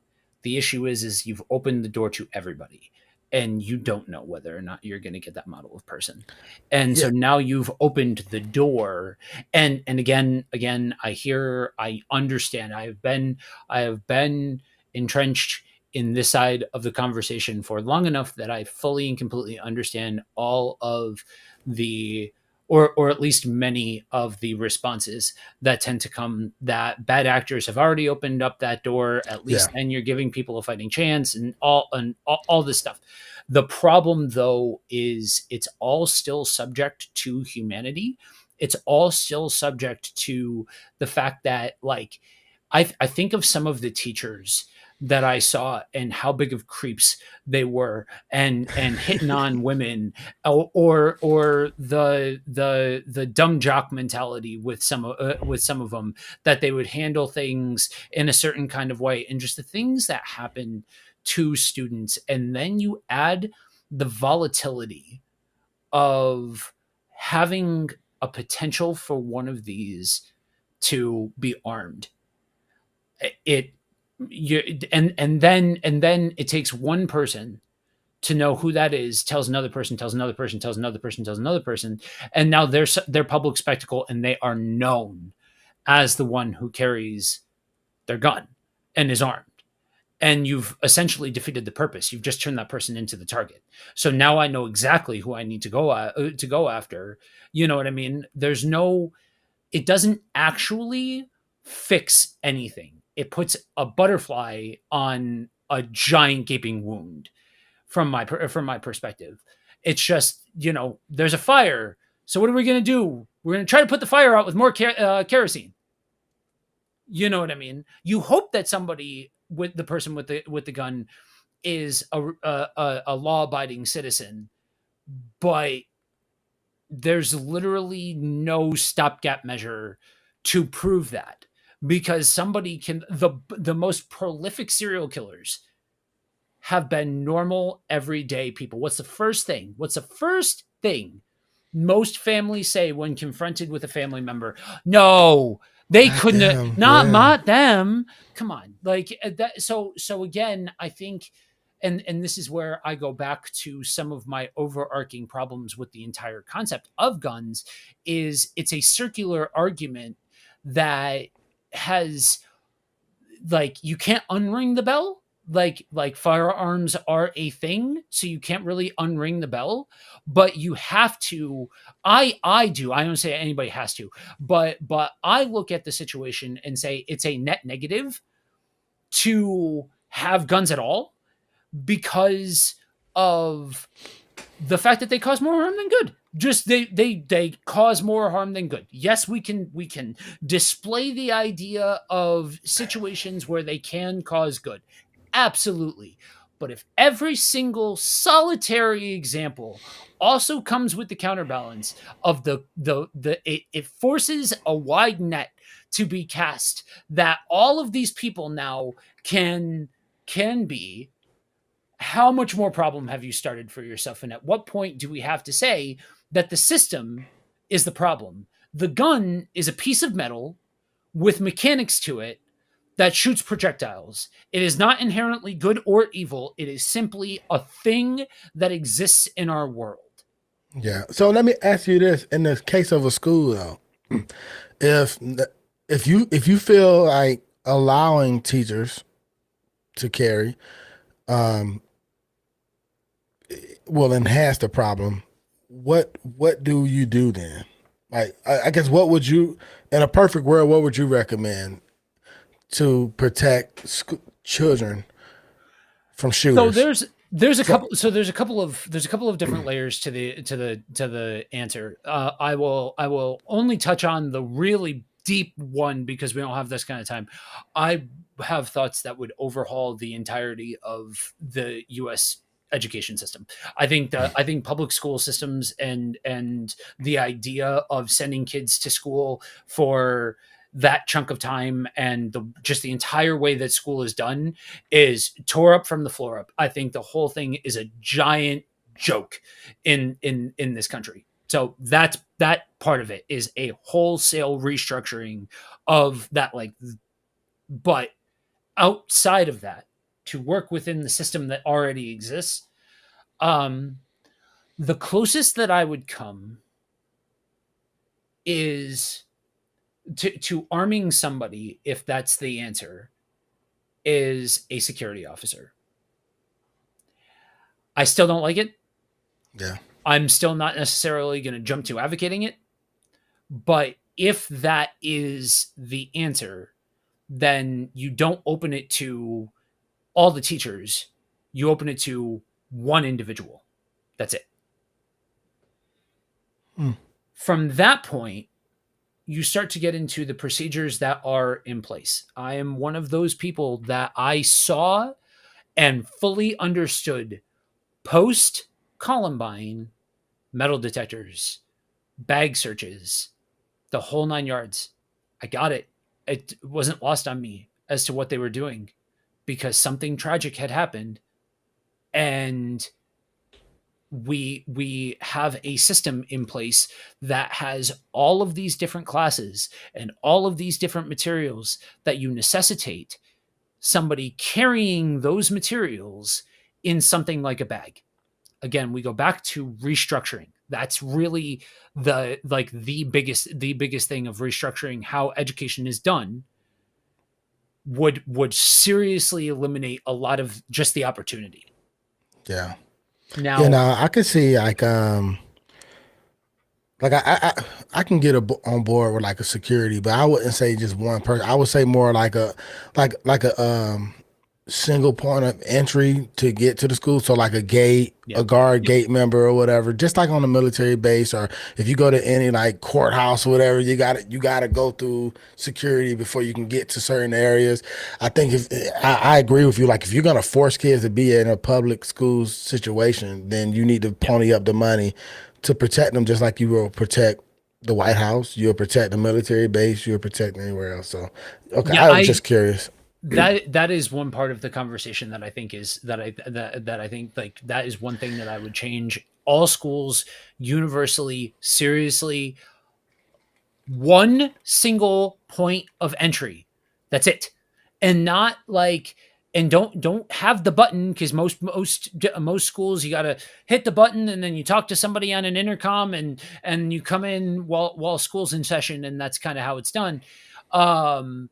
The issue is you've opened the door to everybody, and you don't know whether or not you're going to get that model of person. And Yeah, so now you've opened the door. And again, I understand. I have been entrenched in this side of the conversation for long enough that I fully and completely understand all of the, or at least many of the responses that tend to come, that bad actors have already opened up that door, at yeah, least then you're giving people a fighting chance, and all this stuff. The problem though is it's all still subject to humanity. It's all still subject to the fact that, like, I think of some of the teachers that I saw and how big of creeps they were, and hitting on women, or the dumb jock mentality with some of them, that they would handle things in a certain kind of way, and just the things that happen to students. And then you add the volatility of having a potential for one of these to be armed. It you and then it takes one person to know who that is, tells another person, tells another person, tells another person, tells another person, and now they're public spectacle, and they are known as the one who carries their gun and is armed. And you've essentially defeated the purpose. You've just turned that person into the target. So now I know exactly who I need to go after. You know what I mean? There's no, it doesn't actually fix anything. It puts a butterfly on a giant gaping wound from my perspective. It's just, there's a fire. So what are we going to do? We're going to try to put the fire out with more kerosene. You know what I mean? You hope that somebody, with the person with the gun, is a law abiding citizen, but there's literally no stopgap measure to prove that, because somebody can, the most prolific serial killers have been normal everyday people. What's the first thing most families say when confronted with a family member? No, they not couldn't have, them. Yeah, not them. Come on. Like that. So again, I think, and this is where I go back to some of my overarching problems with the entire concept of guns, is it's a circular argument that has, like, you can't unring the bell. Like firearms are a thing, so you can't really unring the bell, but you have to. I don't say anybody has to, but I look at the situation and say it's a net negative to have guns at all, because of the fact that they cause more harm than good. Just they cause more harm than good. Yes, we can display the idea of situations where they can cause good. Absolutely. But if every single solitary example also comes with the counterbalance of it forces a wide net to be cast, that all of these people now can be, how much more problem have you started for yourself? And at what point do we have to say that the system is the problem? The gun is a piece of metal with mechanics to it that shoots projectiles. It is not inherently good or evil. It is simply a thing that exists in our world. yeah. So let me ask you this: in the case of a school, though, if if you feel like allowing teachers to carry um will enhance the problem, what do you do then? Like, I guess, what would you, in a perfect world, what would you recommend to protect children from So shooters? there's a So couple so there's a couple of different layers to the answer. I will only touch on the really deep one because we don't have this kind of time. I have thoughts that would overhaul the entirety of the US education system. I think public school systems, and the idea of sending kids to school for that chunk of time, and just the entire way that school is done, is tore up from the floor up. I think the whole thing is a giant joke in this country. So that part of it is a wholesale restructuring of that. Like, but outside of that, to work within the system that already exists. Um, the closest that I would come is to arming somebody, if that's the answer, is a security officer. I still don't like it. Yeah. I'm still not necessarily going to jump to advocating it. But if that is the answer, then you don't open it to all the teachers. You open it to one individual. That's it. Hmm. From that point, you start to get into the procedures that are in place. I am one of those people that I saw and fully understood post Columbine metal detectors, bag searches, the whole 9 yards. I got it. It wasn't lost on me as to what they were doing because something tragic had happened, and we have a system in place that has all of these different classes and all of these different materials that you necessitate somebody carrying those materials in something like a bag. Again, we go back to restructuring. That's really the biggest thing of restructuring how education is done. Would seriously eliminate a lot of just the opportunity. Yeah. You Now, know, I could see like I can get on board with like a security, but I wouldn't say just one person. I would say more like a single point of entry to get to the school. So like a gate, a yep, guard yep, gate member or whatever, just like on a military base, or if you go to any like courthouse or whatever, you gotta go through security before you can get to certain areas. I think if I agree with you, like if you're gonna force kids to be in a public school situation, then you need to yep. pony up the money to protect them, just like you will protect the White House, you'll protect the military base, you'll protect anywhere else. So, okay, Yeah, I was I just curious. that is one part of the conversation that I think is that I think like that is one thing that I would change. All schools universally, seriously, one single point of entry. That's it. And not like and don't have the button because most schools you got to hit the button and then you talk to somebody on an intercom and you come in while school's in session, and that's kind of how it's done. Um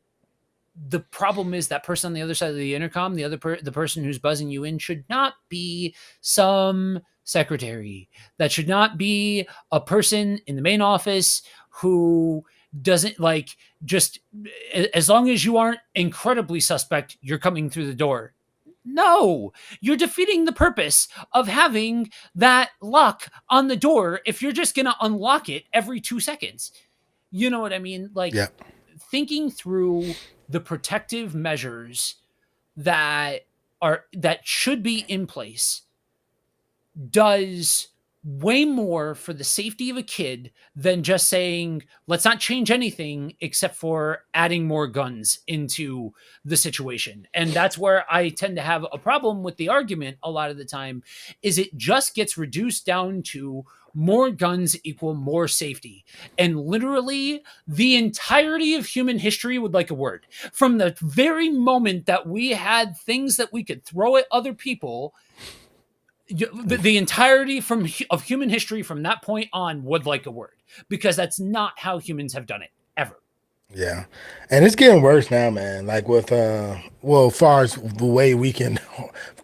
the problem is that person on the other side of the intercom, the person who's buzzing you in, should not be some secretary. That should not be a person in the main office who doesn't like just as long as you aren't incredibly suspect, you're coming through the door. No, you're defeating the purpose of having that lock on the door if you're just going to unlock it every 2 seconds. You know what I mean? Like Yeah. thinking through the protective measures that should be in place does way more for the safety of a kid than just saying let's not change anything except for adding more guns into the situation. And that's where I tend to have a problem with the argument a lot of the time, is it just gets reduced down to more guns equal more safety. And literally the entirety of human history would like a word. From the very moment that we had things that we could throw at other people, the entirety of human history from that point on would like a word, because that's not how humans have done it ever. Yeah. And it's getting worse now, man. Like with well, as far as the way we can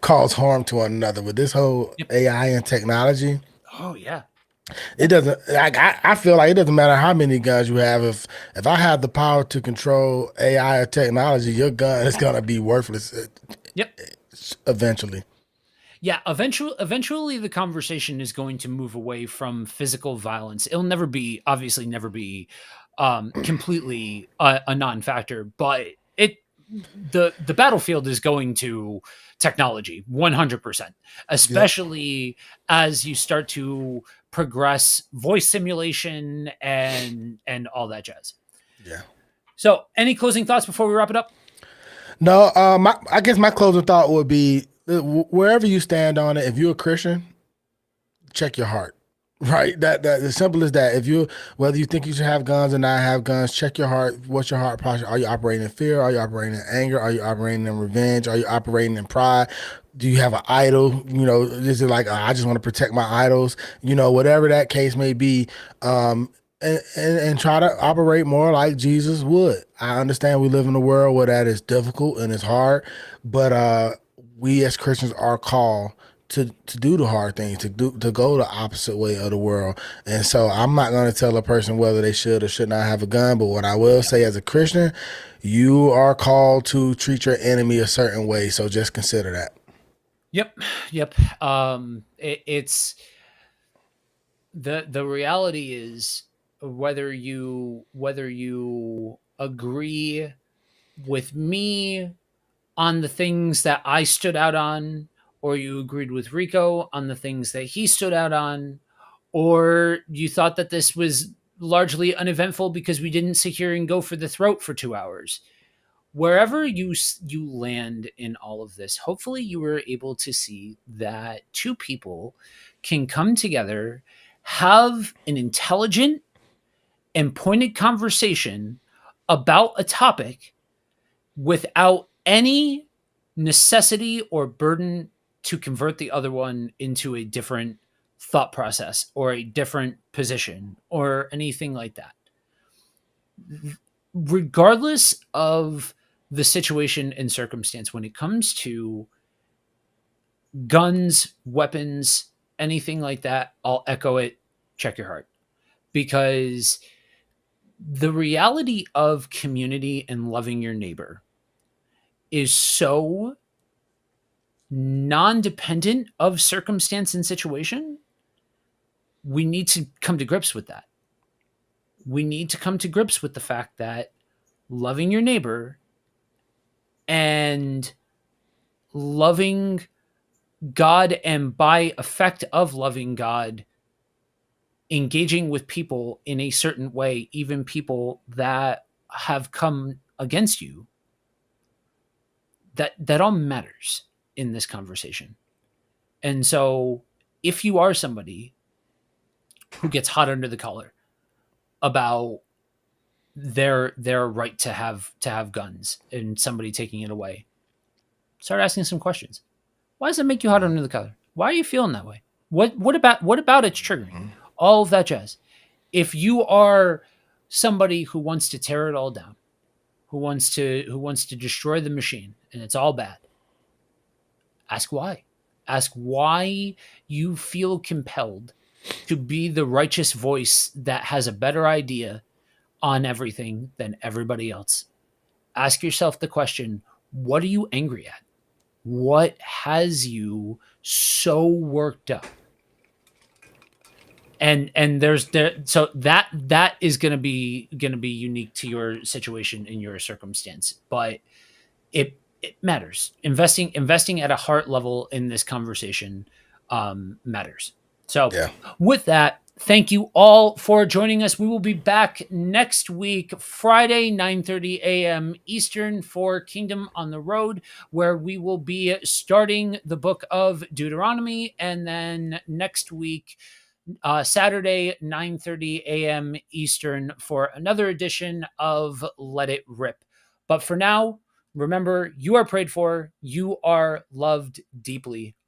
cause harm to one another with this whole Yep. AI and technology, Oh yeah. it doesn't like I feel like it doesn't matter how many guns you have. If I have the power to control AI or technology, your gun is gonna be worthless Yep. eventually. Yeah, eventually the conversation is going to move away from physical violence. It'll never be, obviously never be completely a non-factor, but the battlefield is going to technology 100%, Yep. especially as you start to progress voice simulation and all that jazz. Yeah. So, any closing thoughts before we wrap it up? No, I guess my closing thought would be wherever you stand on it, if you're a Christian, check your heart. Right. That as simple as that. If you whether you think you should have guns or not have guns, check your heart. What's your heart posture? Are you operating in fear? Are you operating in anger? Are you operating in revenge? Are you operating in pride? Do you have an idol? Is it like I just want to protect my idols? Whatever that case may be. And try to operate more like Jesus would. I understand we live in a world where that is difficult and it's hard, but we as Christians are called to do the hard things, to go the opposite way of the world. And so I'm not going to tell a person whether they should or should not have a gun, but what I will Yeah. say as a Christian, you are called to treat your enemy a certain way. So just consider that. Yep. Yep. It's the reality is whether you agree with me on the things that I stood out on, or you agreed with Rico on the things that he stood out on, or you thought that this was largely uneventful because we didn't sit here and go for the throat for 2 hours. Wherever you land in all of this, hopefully you were able to see that two people can come together, have an intelligent and pointed conversation about a topic without any necessity or burden to convert the other one into a different thought process or a different position or anything like that. Regardless of the situation and circumstance, when it comes to guns, weapons, anything like that, I'll echo it. Check your heart. Because the reality of community and loving your neighbor is so non-dependent of circumstance and situation. We need to come to grips with that. We need to come to grips with the fact that loving your neighbor and loving God, and by effect of loving God, engaging with people in a certain way, even people that have come against you, that all matters in this conversation. And so if you are somebody who gets hot under the collar about their right to have guns and somebody taking it away, start asking some questions. Why does it make you hot under the collar? Why are you feeling that way? What about it's triggering? All of that jazz. If you are somebody who wants to tear it all down, who wants to destroy the machine and it's all bad, ask why. Ask why you feel compelled to be the righteous voice that has a better idea on everything than everybody else. Ask yourself the question, what are you angry at? What has you so worked up? And there's there so that is going to be unique to your situation in your circumstance, but it matters. Investing at a heart level in this conversation matters. So Yeah. with that, thank you all for joining us. We will be back next week, Friday, 9:30 a.m. Eastern, for Kingdom on the Road, where we will be starting the book of Deuteronomy. And then next week, Saturday, 9:30 a.m. Eastern, for another edition of Let It Rip. But for now, remember, you are prayed for, you are loved deeply.